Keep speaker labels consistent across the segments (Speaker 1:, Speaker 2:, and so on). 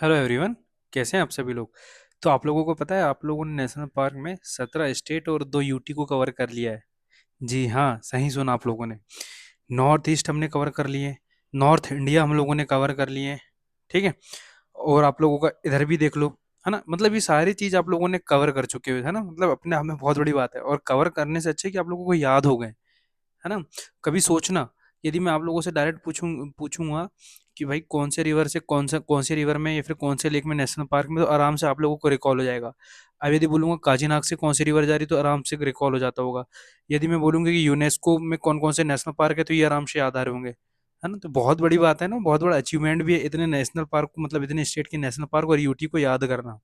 Speaker 1: Hello everyone. कैसे हैं आप सभी लोग। तो आप लोगों को पता है, आप लोगों ने नेशनल पार्क में 17 स्टेट और 2 यूटी को कवर कर लिया है। जी हाँ, सही सुना आप लोगों ने। नॉर्थ ईस्ट हमने कवर कर लिए, नॉर्थ इंडिया हम लोगों ने कवर कर लिए, ठीक है। और आप लोगों का इधर भी देख लो, है ना। मतलब ये सारी चीज़ आप लोगों ने कवर कर चुके हो, है ना। मतलब अपने आप में बहुत बड़ी बात है, और कवर करने से अच्छे कि आप लोगों को याद हो गए, है ना। कभी सोचना, यदि मैं आप लोगों से डायरेक्ट पूछूंगा कि भाई कौन से रिवर में या फिर कौन से लेक में नेशनल पार्क में, तो आराम से आप लोगों को रिकॉल हो जाएगा। अब यदि बोलूंगा काजीनाग से कौन सी रिवर जा रही, तो आराम से रिकॉल हो जाता होगा। यदि मैं बोलूंगा कि यूनेस्को में कौन कौन से नेशनल पार्क है, तो ये आराम से याद आ रहे होंगे, है ना। तो बहुत बड़ी बात है ना, बहुत बड़ा अचीवमेंट भी है इतने नेशनल पार्क को, मतलब इतने स्टेट के नेशनल पार्क और यूटी को याद करना,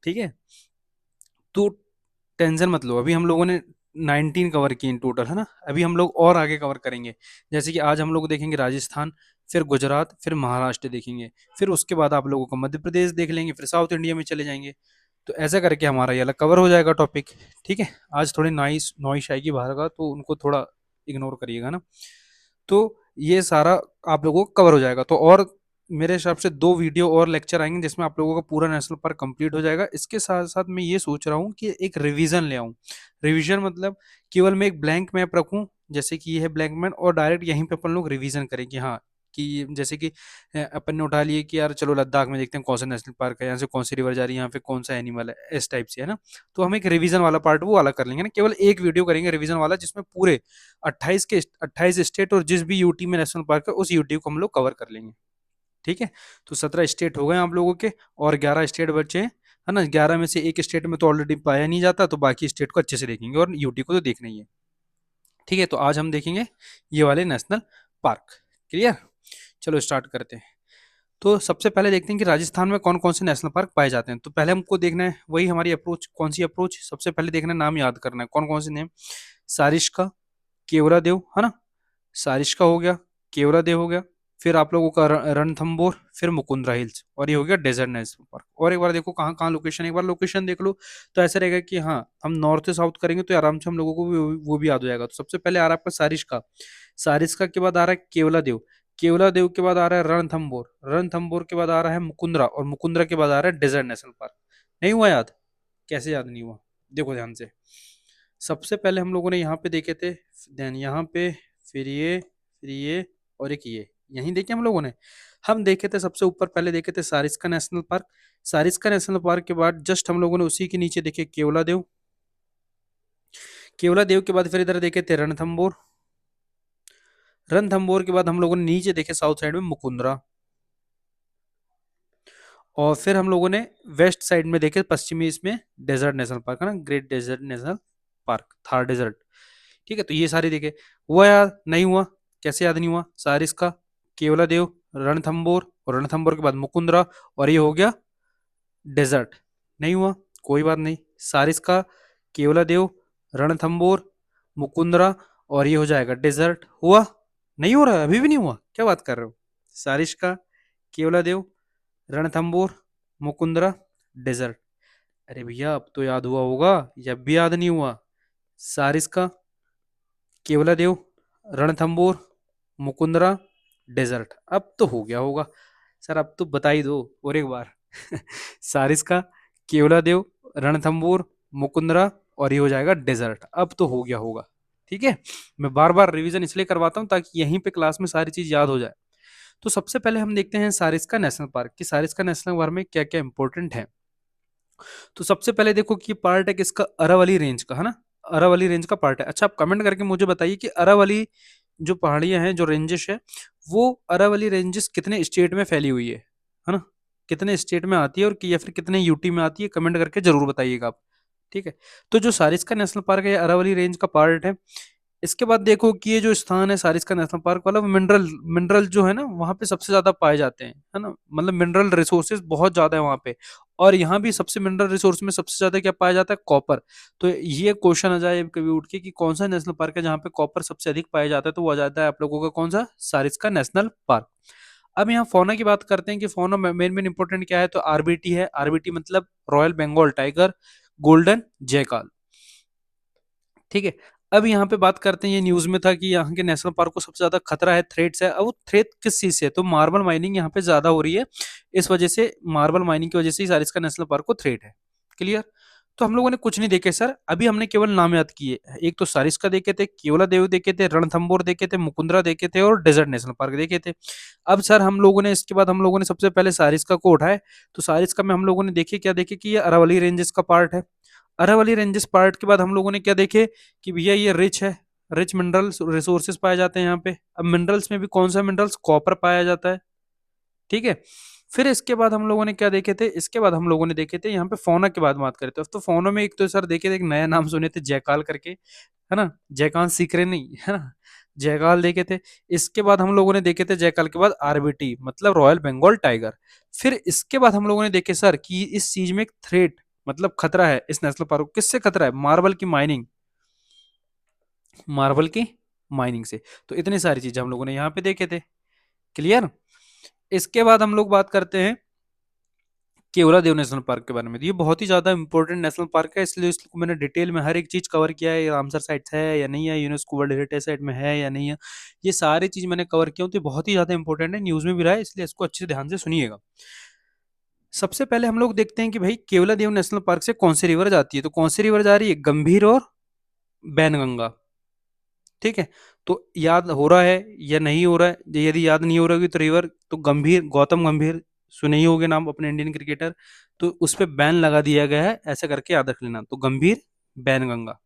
Speaker 1: ठीक है। तो टेंशन मत लो, अभी हम लोगों ने 19 कवर किए इन टोटल, है ना। अभी हम लोग और आगे कवर करेंगे। जैसे कि आज हम लोग देखेंगे राजस्थान, फिर गुजरात, फिर महाराष्ट्र देखेंगे, फिर उसके बाद आप लोगों को मध्य प्रदेश देख लेंगे, फिर साउथ इंडिया में चले जाएंगे। तो ऐसा करके हमारा ये अलग कवर हो जाएगा टॉपिक, ठीक है। आज थोड़ी नॉइस नॉइस आएगी बाहर का, तो उनको थोड़ा इग्नोर करिएगा ना। तो ये सारा आप लोगों को कवर हो जाएगा। तो और मेरे हिसाब से 2 वीडियो और लेक्चर आएंगे, जिसमें आप लोगों का पूरा नेशनल पार्क कंप्लीट हो जाएगा। इसके साथ साथ मैं ये सोच रहा हूँ कि एक रिवीजन ले आऊँ। रिवीजन मतलब केवल मैं एक ब्लैंक मैप रखूँ, जैसे कि ये है ब्लैंक मैप, और डायरेक्ट यहीं पे अपन लोग रिवीजन करें कि हाँ, कि जैसे कि अपन ने उठा लिए कि यार चलो लद्दाख में देखते हैं कौन सा नेशनल पार्क है, यहाँ से कौन सी रिवर जा रही है, यहाँ पे कौन सा एनिमल है, इस टाइप से, है ना। तो हम एक रिवीजन वाला पार्ट वो अलग कर लेंगे ना, केवल एक वीडियो करेंगे रिवीजन वाला, जिसमें पूरे 28 स्टेट और जिस भी यूटी में नेशनल पार्क है उस यूटी को हम लोग कवर कर लेंगे, ठीक है। तो 17 स्टेट हो गए आप लोगों के, और 11 स्टेट बचे हैं, है ना। 11 में से एक स्टेट में तो ऑलरेडी पाया नहीं जाता, तो बाकी स्टेट को अच्छे से देखेंगे, और यूटी को तो देखना ही है, ठीक है। तो आज हम देखेंगे ये वाले नेशनल पार्क। क्लियर। चलो स्टार्ट करते हैं। तो सबसे पहले देखते हैं कि राजस्थान में कौन कौन से नेशनल पार्क पाए जाते हैं। तो पहले हमको देखना है, वही हमारी अप्रोच, कौन सी अप्रोच, सबसे पहले देखना है, नाम याद करना है कौन कौन से नेम। सारिस्का, केवलादेव, है ना। सारिस्का हो गया, केवलादेव हो गया, फिर आप लोगों का रणथंबोर, फिर मुकुंदरा हिल्स, और ये हो गया डेजर्ट नेशनल पार्क। और एक बार देखो कहाँ कहाँ लोकेशन, एक बार लोकेशन देख लो, तो ऐसा रहेगा कि हाँ, हम नॉर्थ से साउथ करेंगे तो आराम से हम लोगों को भी वो भी याद हो जाएगा। तो सबसे पहले आ रहा है आपका सारिस्का, सारिस्का के बाद आ रहा है केवलादेव, केवलादेव के बाद आ रहा है रणथंबोर, रणथंबोर के बाद आ रहा है मुकुंदरा, और मुकुंदरा के बाद आ रहा है डेजर्ट नेशनल पार्क। नहीं हुआ याद? कैसे याद नहीं हुआ? देखो ध्यान से। सबसे पहले हम लोगों ने यहाँ पे देखे थे, देन यहाँ पे, फिर ये और एक ये, यहीं देखे हम लोगों ने। हम देखे थे सबसे ऊपर, पहले देखे थे Sariska national park. Sariska national park के बाद जस्ट हम लोगों ने उसी के नीचे देखे केवलादेव, केवलादेव के बाद फिर इधर देखे थे रणथंबोर, रणथंबोर के बाद हम लोगों ने नीचे देखे साउथ साइड में मुकुंदरा, और फिर हम लोगों ने वेस्ट साइड में देखे पश्चिमी इसमें डेजर्ट नेशनल पार्क, है ना, great desert national park, Thar desert, ठीक है। तो ये सारे देखे। हुआ याद नहीं हुआ? कैसे याद नहीं हुआ? सारिस्का, केवलादेव, रणथंबोर, और रणथंबोर के बाद मुकुंदरा, और ये हो गया डेजर्ट। नहीं हुआ? कोई बात नहीं। सारिस्का, केवलादेव, रणथंबोर, मुकुंदरा, और ये हो जाएगा डेजर्ट। हुआ? नहीं हो रहा है? अभी भी नहीं हुआ? क्या बात कर रहे हो। सारिस्का, केवलादेव, रणथंबोर, मुकुंदरा, डेजर्ट। अरे भैया अब तो याद हुआ होगा, या अब भी याद नहीं हुआ? सारिस्का, केवलादेव, रणथंबोर, मुकुंदरा, डेजर्ट। अब तो हो गया होगा। सर अब तो बता ही दो और एक बार। सारिस्का, केवलादेव, रणथंबोर, मुकुंदरा, और ये हो जाएगा डेजर्ट। अब तो हो गया होगा, ठीक है। मैं बार बार रिवीजन इसलिए करवाता हूँ ताकि यहीं पे क्लास में सारी चीज याद हो जाए। तो सबसे पहले हम देखते हैं सारिस्का नेशनल पार्क कि सारिस्का नेशनल पार्क में क्या क्या इंपॉर्टेंट है। तो सबसे पहले देखो कि पार्ट है किसका, अरावली रेंज का, है ना। अरावली रेंज का पार्ट है। अच्छा, आप कमेंट करके मुझे बताइए कि अरावली जो पहाड़ियां हैं, जो रेंजेस है, वो अरावली रेंजेस कितने स्टेट में फैली हुई है ना। कितने स्टेट में आती है, और या फिर कितने यूटी में आती है, कमेंट करके जरूर बताइएगा आप, ठीक है। तो जो सारिस्का नेशनल पार्क है, ये अरावली रेंज का पार्ट है। इसके बाद देखो कि ये जो स्थान है सारिस्का नेशनल पार्क वाला, वो मिनरल मिनरल जो है ना, वहाँ पे सबसे ज्यादा पाए जाते हैं, है ना। मतलब मिनरल रिसोर्सेज बहुत ज्यादा है वहाँ पे। और यहाँ भी सबसे मिनरल रिसोर्स में सबसे ज्यादा क्या पाया जाता है? कॉपर। तो ये क्वेश्चन आ जाए कभी उठ के कि कौन सा नेशनल पार्क है जहाँ पे कॉपर सबसे अधिक पाया जाता है, तो वो आ जाता है आप लोगों का कौन सा, सारिस्का नेशनल पार्क। अब यहाँ फौना की बात करते हैं कि फौना मेन मेन इंपॉर्टेंट क्या है, तो आरबीटी है। आरबीटी मतलब रॉयल बंगाल टाइगर, गोल्डन जयकाल, ठीक है। अब यहाँ पे बात करते हैं, ये न्यूज में था कि यहाँ के नेशनल पार्क को सबसे ज्यादा खतरा है, थ्रेट्स है। अब वो थ्रेट किस चीज से है? तो मार्बल माइनिंग यहाँ पे ज्यादा हो रही है, इस वजह से मार्बल माइनिंग की वजह से ही सारिस्का नेशनल पार्क को थ्रेट है। क्लियर? तो हम लोगों ने कुछ नहीं देखे सर, अभी हमने केवल नाम याद किए। एक तो सारिस्का देखे थे, केवला देव देखे थे, रणथंबोर देखे थे, मुकुंदरा देखे थे और डेजर्ट नेशनल पार्क देखे थे। अब सर हम लोगों ने इसके बाद हम लोगों ने सबसे पहले सारिस्का को उठाए। तो सारिस्का में हम लोगों ने देखे, क्या देखे कि ये अरावली रेंजेस का पार्ट है। अरावली रेंजेस पार्ट के बाद हम लोगों ने क्या देखे कि भैया ये रिच है, रिच मिनरल्स रिसोर्सेज पाए जाते हैं यहाँ पे। अब मिनरल्स में भी कौन सा मिनरल्स? कॉपर पाया जाता है। ठीक है। फिर इसके बाद हम लोगों ने क्या देखे थे? इसके बाद हम लोगों ने देखे थे यहाँ पे फौना की बात करें तो फौना में एक तो सर देखे थे, एक नया नाम सुने थे जयकाल करके, है ना? जयकाल सीकरे नहीं, है ना? जयकाल देखे थे। इसके बाद हम लोगों ने देखे थे जयकाल के बाद आरबीटी मतलब रॉयल बंगाल टाइगर। फिर इसके बाद हम लोगों ने देखे सर कि इस चीज में एक थ्रेट मतलब खतरा है इस नेशनल पार्क को। किससे खतरा है? मार्बल की माइनिंग, मार्बल की माइनिंग से। तो इतनी सारी चीजें हम लोगों ने यहाँ पे देखे थे। क्लियर? इसके बाद हम लोग बात करते हैं केवला देव नेशनल पार्क के बारे में। तो ये बहुत ही ज्यादा इंपॉर्टेंट नेशनल पार्क है, इसलिए इसको मैंने डिटेल में हर एक चीज कवर किया है। ये रामसर साइट है या नहीं है, यूनेस्को वर्ल्ड हेरिटेज साइट में है या नहीं है, ये सारी चीज मैंने कवर किया हूँ। तो ये बहुत ही ज्यादा इंपॉर्टेंट है, न्यूज में भी रहा है, इसलिए इसको अच्छे से ध्यान से सुनिएगा। सबसे पहले हम लोग देखते हैं कि भाई केवला देव नेशनल पार्क से कौन सी रिवर जाती है। तो कौन सी रिवर जा रही है? गंभीर और बैनगंगा। ठीक है। तो याद हो रहा है या नहीं हो रहा है? यदि याद नहीं हो रहा होगी तो रिवर तो गंभीर, गौतम गंभीर सुने ही होंगे नाम अपने इंडियन क्रिकेटर। तो उस पे बैन लगा दिया गया है, ऐसा करके याद रख लेना। तो गंभीर, बैन गंगा।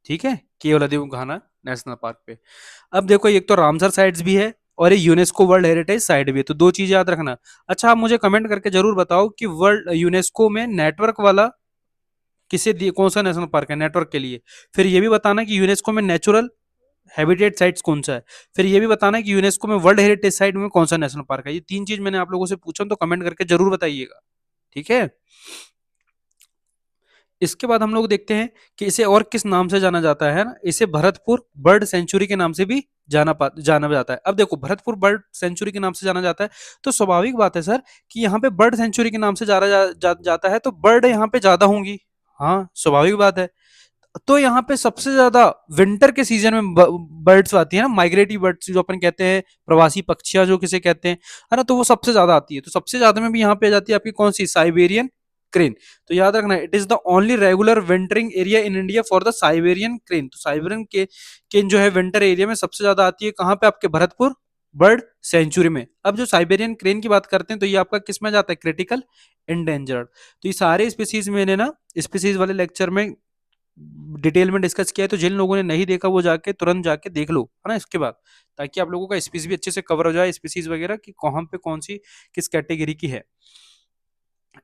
Speaker 1: ठीक है, केवलादेव घाना नेशनल पार्क पे। अब देखो एक तो रामसर साइट्स भी है और ये यूनेस्को वर्ल्ड हेरिटेज साइट भी है, तो दो चीज याद रखना। अच्छा, आप मुझे कमेंट करके जरूर बताओ कि वर्ल्ड यूनेस्को में नेटवर्क वाला किसे दिए, कौन सा नेशनल पार्क है नेटवर्क के लिए। फिर ये भी बताना कि यूनेस्को में नेचुरल हैबिटेट साइट्स कौन सा है। फिर ये भी बताना है कि यूनेस्को में वर्ल्ड हेरिटेज साइट में कौन सा नेशनल पार्क है। ये तीन चीज मैंने आप लोगों से पूछा, तो कमेंट करके जरूर बताइएगा। ठीक है। इसके बाद हम लोग देखते हैं कि इसे और किस नाम से जाना जाता है ना। इसे भरतपुर बर्ड सेंचुरी के नाम से भी जाना जाता है। अब देखो भरतपुर बर्ड सेंचुरी के नाम से जाना जाता है, तो स्वाभाविक बात है सर कि यहाँ पे बर्ड सेंचुरी के नाम से जाता है, तो बर्ड यहाँ पे ज्यादा होंगी। हाँ, स्वाभाविक बात है। तो यहाँ पे सबसे ज्यादा विंटर के सीजन में बर्ड्स आती है ना, माइग्रेटरी बर्ड्स जो अपन कहते हैं, प्रवासी पक्षियां जो किसे कहते हैं, है ना? तो वो सबसे ज्यादा आती है। तो सबसे ज्यादा में भी यहाँ पे आ जाती है आपकी कौन सी? Siberian crane. तो याद रखना, it is the only regular wintering area in India for the Siberian crane. तो साइबेरियन के क्रेन जो है विंटर एरिया में सबसे ज्यादा आती है कहाँ पे? आपके भरतपुर बर्ड सेंचुरी में। अब जो साइबेरियन क्रेन की बात करते हैं तो ये आपका किस में जाता है? Critical endangered. तो ये सारे स्पीसीज मैंने ना स्पीसीज वाले लेक्चर में डिटेल में डिस्कस किया है, तो जिन लोगों ने नहीं देखा वो जाके तुरंत जाके देख लो, है ना, इसके बाद, ताकि आप लोगों का स्पीसीज भी अच्छे से कवर हो जाए, स्पीसीज वगैरह कि कहाँ पे कौन सी किस कैटेगरी की है।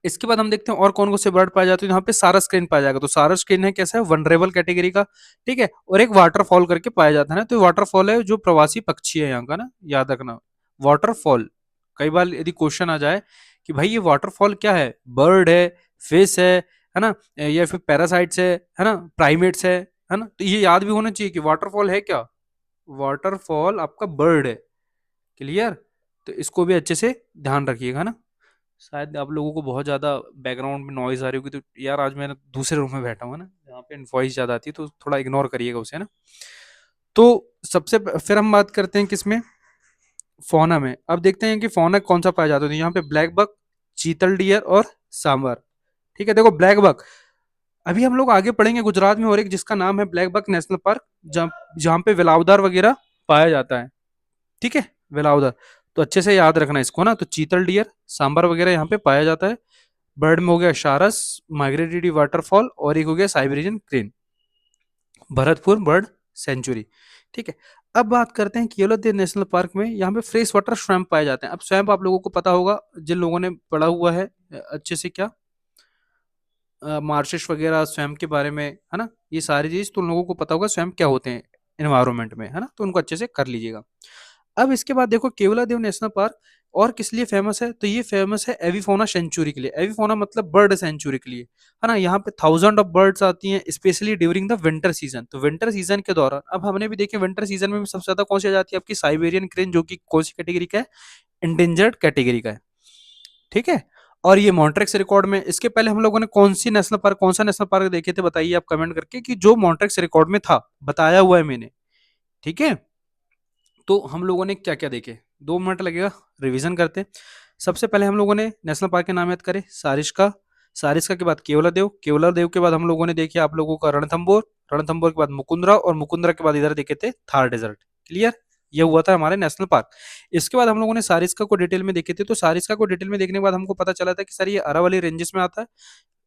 Speaker 1: इसके बाद हम देखते हैं और कौन कौन से बर्ड पाए जाते हैं। यहाँ पे सारस क्रेन पाया जाएगा। तो सारस क्रेन है कैसा है? वनरेबल कैटेगरी का। ठीक है। और एक वाटरफॉल करके पाया जाता है ना, तो वाटरफॉल है जो प्रवासी पक्षी है यहाँ का ना, याद रखना। वाटरफॉल, कई बार यदि क्वेश्चन आ जाए कि भाई ये वाटरफॉल क्या है, बर्ड है, फिश है ना, या फिर पैरासाइट्स है ना, प्राइमेट्स है ना, तो ये याद भी होना चाहिए कि वाटरफॉल है क्या। वाटरफॉल आपका बर्ड है। क्लियर? तो इसको भी अच्छे से ध्यान रखिएगा ना। शायद आप लोगों को बहुत ज़्यादा बैकग्राउंड में नॉइज आ रही होगी, तो यार आज मैं दूसरे रूम में बैठा हूँ ना, यहाँ पे वॉइस ज़्यादा आती है, तो थोड़ा इग्नोर करिएगा उसे ना। तो फिर हम बात करते हैं किसमें? फौना में। अब देखते हैं कि फौना कौन सा पाया जाता है। तो यहाँ पे ब्लैक बक, चीतल डियर और सांबर। ठीक है। देखो ब्लैक बक, अभी हम लोग आगे पढ़ेंगे गुजरात में और एक जिसका नाम है ब्लैक बक नेशनल पार्क, जहाँ जहाँ पे वेलावदार वगैरह पाया जाता है। ठीक है, वेलावदर। तो अच्छे से याद रखना इसको ना। तो चीतल डियर, सांबर वगैरह यहाँ पे पाया जाता है। बर्ड में हो गया शारस, माइग्रेटरी वाटरफॉल, और एक हो गया Siberian crane, Bharatpur bird sanctuary. ठीक है। अब बात करते हैं केवलादेव नेशनल पार्क में। यहाँ पे फ्रेश वाटर स्वैम्प पाए जाते हैं। अब स्वैम्प आप लोगों को पता होगा, जिन लोगों ने पढ़ा हुआ है अच्छे से, क्या मार्शिश वगैरह स्वैम्प के बारे में, है ना, ये सारी चीज तो उन लोगों को पता होगा स्वैम्प क्या होते हैं एनवायरमेंट में, है ना, तो उनको अच्छे से कर लीजिएगा। अब इसके बाद देखो केवलादेव नेशनल पार्क और किस लिए फेमस है? तो ये फेमस है एविफोना सेंचुरी के लिए। एविफोना मतलब बर्ड सेंचुरी के लिए, है ना। यहाँ पे थाउजेंड ऑफ बर्ड्स आती हैं specially during the winter season. तो विंटर सीजन के दौरान, अब हमने भी देखे विंटर सीजन में भी सबसे ज्यादा कौन सी आ जाती है? आपकी साइबेरियन क्रेन, जो कि कौन सी कैटेगरी का है? इंडेंजर्ड कैटेगरी का है। ठीक है। और ये मॉन्ट्रेक्स रिकॉर्ड में, इसके पहले हम लोगों ने कौन सी नेशनल पार्क, कौन सा नेशनल पार्क देखे थे बताइए आप कमेंट करके, कि जो मॉन्ट्रेक्स रिकॉर्ड में था, बताया हुआ है मैंने। ठीक है, तो हम लोगों ने क्या क्या देखे, 2 मिनट लगेगा, रिवीजन करते हैं। सबसे पहले हम लोगों ने नेशनल पार्क के नाम याद करे, सारिस्का, सारिस्का के बाद केवलादेव, केवलादेव के बाद हम लोगों ने देखे आप लोगों का रणथंबोर, रणथंबोर के बाद मुकुंदरा, और मुकुंदरा के बाद इधर देखे थे थार डेजर्ट। क्लियर, ये हुआ था हमारे नेशनल पार्क। इसके बाद हम लोगों ने सारिस्का को डिटेल में देखे थे, तो सारिस्का को डिटेल में देखने के बाद हमको पता चला था कि सर ये अरावली रेंजेस में आता है।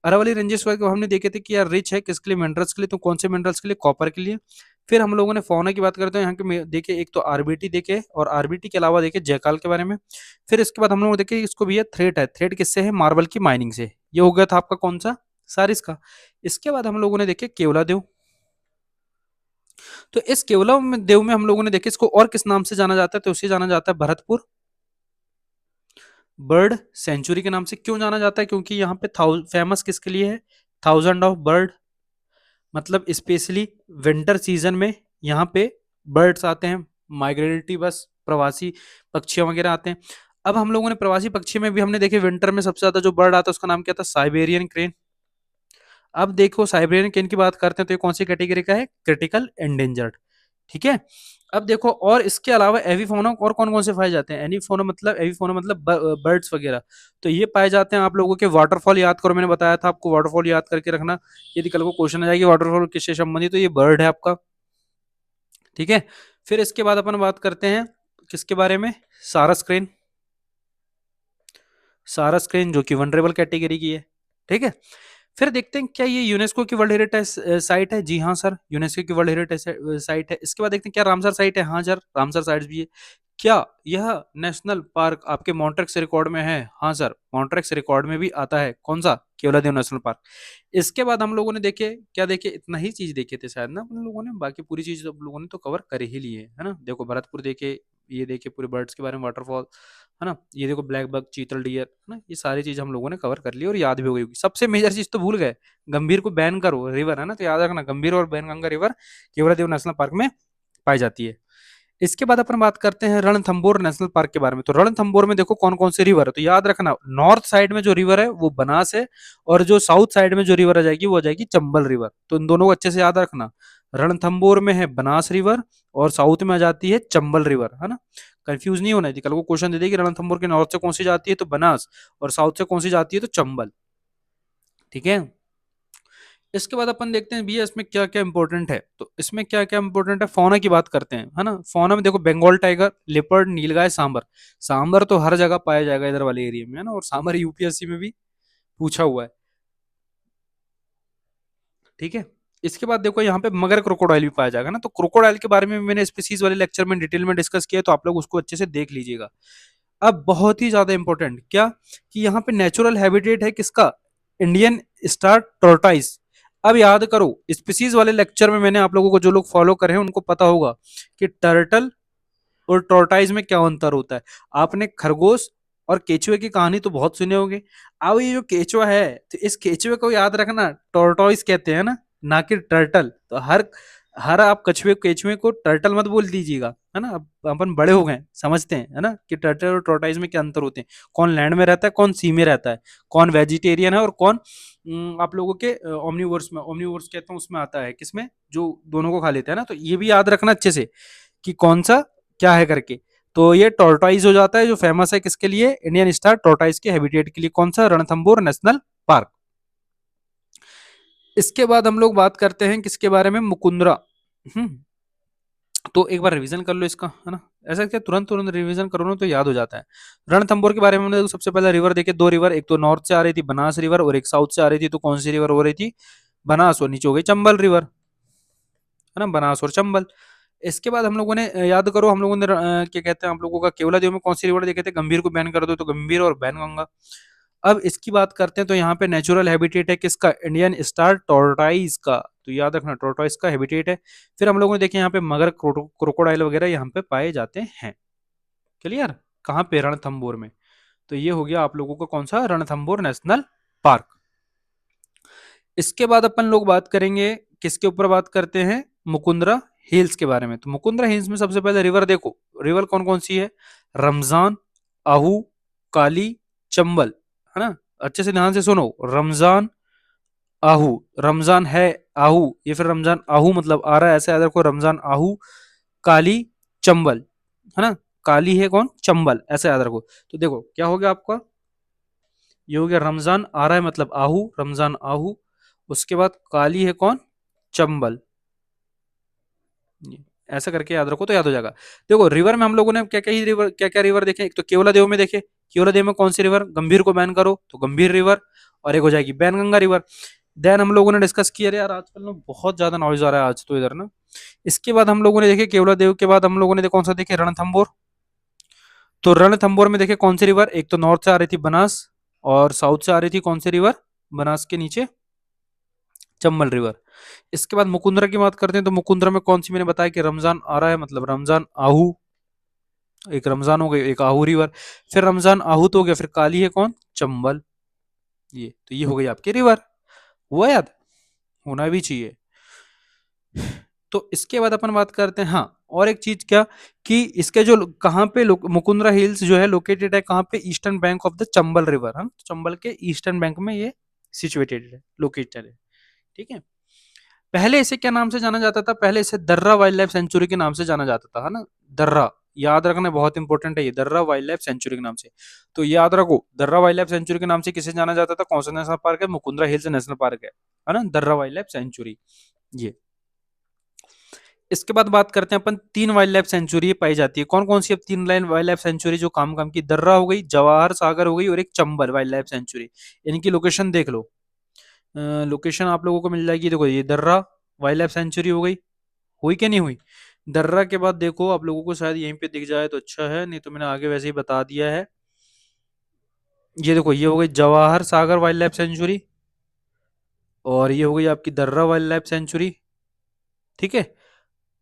Speaker 1: अरावली रेंजेस को हमने देखे थे कि यार रिच है किसके लिए, मिनरल्स के लिए, तो कौन से मिनरल्स के लिए, कॉपर के लिए। फिर हम लोगों ने फौना की बात करते हैं, यहाँ के देखे, एक तो आरबीटी देखे, और आरबीटी के अलावा देखे जयकाल के बारे में। फिर इसके बाद हम लोग देखे इसको भी, थ्रेट है, थ्रेट किससे है, मार्बल की माइनिंग से। ये हो गया था आपका कौन सा, सारिस का। इसके बाद हम लोगों ने देखे केवला देव, तो इस केवला देव में हम लोगों ने देखे इसको और किस नाम से जाना जाता है, तो उसे जाना जाता है भरतपुर बर्ड सेंचुरी के नाम से। क्यों जाना जाता है, क्योंकि यहाँ पे फेमस किसके लिए है, थाउजेंड ऑफ बर्ड, मतलब स्पेशली विंटर सीजन में यहाँ पे बर्ड्स आते हैं, माइग्रेटरी बस प्रवासी पक्षियां वगैरह आते हैं। अब हम लोगों ने प्रवासी पक्षी में भी हमने देखे, विंटर में सबसे ज्यादा जो बर्ड आता है उसका नाम क्या था, साइबेरियन क्रेन। अब देखो साइबेरियन क्रेन की बात करते हैं तो ये कौन सी कैटेगरी का है, क्रिटिकल एंडेंजर्ड। ठीक है, अब देखो और इसके अलावा एविफोना और कौन कौन से पाए जाते हैं, एविफोना मतलब बर्ड्स वगैरह। तो ये पाए जाते हैं आप लोगों के, वाटरफॉल याद करो, मैंने बताया था आपको वाटरफॉल याद करके रखना, यदि कल को क्वेश्चन आ जाएगी वाटरफॉल किससे संबंधित, तो ये बर्ड है आपका। ठीक है, फिर इसके बाद अपन बात करते हैं किसके बारे में, सारस क्रेन, सारस क्रेन जो कि वनरेबल कैटेगरी की है। ठीक है, फिर देखते हैं क्या ये यूनेस्को की वर्ल्ड हेरिटेज साइट है, जी हाँ सर यूनेस्को की वर्ल्ड हेरिटेज साइट है। इसके बाद देखते हैं क्या रामसर साइट है, हाँ सर रामसर साइट भी है। क्या यह नेशनल पार्क आपके मॉन्ट्रेक्स रिकॉर्ड में है, हाँ सर मॉन्ट्रेक्स रिकॉर्ड में भी आता है, कौन सा, केवलादेव नेशनल पार्क। इसके बाद हम लोगों ने देखे क्या देखे, इतना ही चीज देखे थे शायद ना अपन लोगों ने, बाकी पूरी चीज हम लोगों ने तो कवर कर ही ली है ना। देखो भरतपुर देखे, ये देखे पूरे बर्ड्स के बारे में, वाटरफॉल है ना, ये देखो ब्लैक बक, चीतल डियर है ना, ये सारी चीज हम लोगों ने कवर कर ली और याद भी हो गई होगी। सबसे मेजर चीज तो भूल गए, गंभीर को बैन करो रिवर है ना, तो याद रखना गंभीर और Wainganga river Keoladeo national park में पाई जाती है। इसके बाद अपन बात करते हैं रणथंबोर नेशनल पार्क के बारे में। तो रणथंबोर में देखो कौन कौन से रिवर है, तो याद रखना नॉर्थ साइड में जो रिवर है वो बनास है, और जो साउथ साइड में जो रिवर आ जाएगी वो आ जाएगी चंबल रिवर। तो इन दोनों को अच्छे से याद रखना, रणथंबोर में है बनास रिवर और साउथ में आ जाती है चंबल रिवर, है ना। कंफ्यूज नहीं होना चाहिए, कल को क्वेश्चन दे देगी रणथंबोर के नॉर्थ से कौन सी जाती है तो बनास, और साउथ से कौन सी जाती है तो चंबल। ठीक है, इसके बाद अपन देखते हैं भैया इसमें क्या क्या इंपॉर्टेंट है, तो इसमें क्या क्या इंपॉर्टेंट है, फौना की बात करते हैं, है ना। फौना में देखो बंगाल टाइगर, लेपर्ड, नीलगाय, सांबर। सांबर तो हर जगह पाया जाएगा इधर वाले एरिया में, है ना, और सांबर यूपीएससी में भी पूछा हुआ है। ठीक है, इसके बाद देखो यहाँ पे मगर क्रोकोडाइल भी पाया जाएगा ना, तो क्रोकोडाइल के बारे में मैंने स्पीसीज वाले लेक्चर में डिटेल में डिस्कस किया है, तो आप लोग उसको अच्छे से देख लीजिएगा। अब बहुत ही ज्यादा इंपॉर्टेंट क्या, कि यहाँ पे नेचुरल हैबिटेट है किसका, इंडियन स्टार टोरटाइस। अब याद करो स्पीसीज वाले लेक्चर में मैंने आप लोगों को, जो लोग फॉलो कर रहे हैं उनको पता होगा कि टर्टल और टोरटाइस में क्या अंतर होता है। आपने खरगोश और केचुए की कहानी तो बहुत सुने होंगे। अब ये जो केचुआ है, तो इस केचुए को याद रखना टोरटॉइस कहते हैं ना कि टर्टल। तो हर हर आप कछुए केचुए को टर्टल मत बोल दीजिएगा, है ना। अब अपन बड़े हो गए समझते हैं, है ना, कि टर्टल और टोरटाइस में क्या अंतर होते हैं, कौन लैंड में रहता है कौन सी में रहता है, कौन वेजिटेरियन है और कौन आप लोगों के ओमनिवोर्स में, ओमनिवोर्स कहता हूँ उसमें आता है, किसमें, जो दोनों को खा लेते हैं ना। तो ये भी याद रखना अच्छे से कि कौन सा क्या है करके। तो ये टोरटाइज हो जाता है, जो फेमस है किसके लिए, इंडियन स्टार टोरटाइज के हैबिटेट के लिए, कौन सा, रणथंबोर नेशनल पार्क। इसके बाद हम लोग बात करते हैं किसके बारे में, मुकुंदरा। हम्म, तो एक बार रिवीजन कर लो इसका, है ना। ऐसा क्या तुरंत तुरंत रिवीजन करो ना तो याद हो जाता है। रणथंबोर के बारे में हमने देखो, सबसे पहले रिवर देखे, दो रिवर, एक तो नॉर्थ से आ रही थी बनास रिवर और एक साउथ से आ रही थी, तो कौन सी रिवर हो रही थी, बनास, और नीचे हो गई चंबल रिवर, है ना, बनास और चंबल। इसके बाद हम लोगों ने याद करो, हम लोगों ने क्या कहते हैं आप लोगों का, केवलादेव में कौन सी रिवर देखे थे, गंभीर को बैन कर दो तो गंभीर और बैनगंगा। अब इसकी बात करते हैं, तो यहाँ पे नेचुरल हैबिटेट है किसका, इंडियन स्टार टोरटाइज का, तो याद रखना टोरटाइज का हैबिटेट है। फिर हम लोगों ने देखे यहाँ पे मगर, क्रोकोडाइल वगैरह यहाँ पे पाए जाते हैं। क्लियर, कहाँ पे, रणथंबोर में। तो ये हो गया आप लोगों का कौन सा, रणथंबोर नेशनल पार्क। इसके बाद अपन लोग बात करेंगे किसके ऊपर, बात करते हैं मुकुंदरा हिल्स के बारे में। तो मुकुंदरा हिल्स में सबसे पहले रिवर देखो, रिवर कौन कौन सी है, रमजान, आहू, काली, चंबल, है ना। अच्छे से ध्यान से सुनो। रमजान आहू, रमजान है आहू, ये फिर रमजान आहू मतलब आ रहा है, ऐसे याद रखो, रमजान आहू। काली चंबल, है ना, काली है कौन, चंबल, ऐसे याद रखो। तो देखो क्या हो गया आपका, ये हो गया रमजान आ रहा है मतलब आहू, रमजान आहू। उसके बाद काली है कौन, चंबल। ऐसा करके याद रखो तो याद हो जाएगा। देखो रिवर में हम लोगों ने क्या क्या ही रिवर, क्या क्या रिवर देखे, एक तो केवलादेव में देखे, केवलादेव में कौन सी रिवर, गंभीर को बैन करो तो गंभीर रिवर, और एक हो जाएगी बैनगंगा रिवर। देन हम लोगों ने डिस्कस किया, अरे यार आजकल ना बहुत ज्यादा नॉइज आ रहा है आज तो इधर ना। इसके बाद हम लोगों ने देखे केवलादेव के बाद हम लोगों ने कौन सा देखे, रणथंबोर। तो रणथंबोर में देखे कौन सी रिवर, एक तो नॉर्थ से आ रही थी बनास, और साउथ से आ रही थी कौन सी रिवर, बनास के नीचे चंबल रिवर। इसके बाद मुकुंदरा की बात करते हैं, तो मुकुंदरा में कौन सी, मैंने बताया कि रमजान आ रहा है मतलब रमजान आहू, एक रमजान हो गई, एक आहू रिवर। फिर रमजान आहूत हो गया, फिर काली है कौन, चंबल। ये तो ये हो गई आपकी रिवर, हुआ याद, होना भी चाहिए। तो इसके बाद अपन बात करते हैं, हाँ और एक चीज क्या, कि इसके जो कहाँ पे मुकुंदरा हिल्स जो है लोकेटेड है कहाँ पे, eastern bank of the Chambal river, हम चंबल के ईस्टर्न बैंक में ये सिचुएटेड है, लोकेटेड है। ठीक है। पहले इसे क्या नाम से जाना जाता था, पहले इसे दर्रा वाइल्ड लाइफ सेंचुरी के नाम से जाना जाता था, है ना, दर्रा, याद रखना बहुत इंपॉर्टेंट है ये, दर्रा वाइल्ड लाइफ सेंचुरी के नाम से। तो याद रखो दर्रा वाइल्ड लाइफ सेंचुरी के नाम से किसे जाना जाता था, कौन सा नेशनल पार्क है, मुकुंदरा हिल्स नेशनल पार्क है ना, दर्रा वाइल्ड लाइफ सेंचुरी। ये इसके बाद बात करते हैं अपन, तीन वाइल्ड लाइफ सेंचुरी पाई जाती है, कौन कौन सी, अब तीन लाइन वाइल्ड लाइफ सेंचुरी जो काम काम की, दर्रा हो गई, जवाहर सागर हो गई, और एक चंबल वाइल्ड लाइफ सेंचुरी। इनकी लोकेशन देख लो, लोकेशन आप लोगों को मिल जाएगी, देखो ये दर्रा वाइल्ड लाइफ सेंचुरी हो गई, हुई क्या नहीं हुई। दर्रा के बाद देखो आप लोगों को शायद यहीं पे दिख जाए तो अच्छा है, नहीं तो मैंने आगे वैसे ही बता दिया है। ये देखो ये हो गई Jawahar Sagar wild life sanctuary, और ये हो गई आपकी दर्रा वाइल्ड लाइफ सेंचुरी। ठीक है।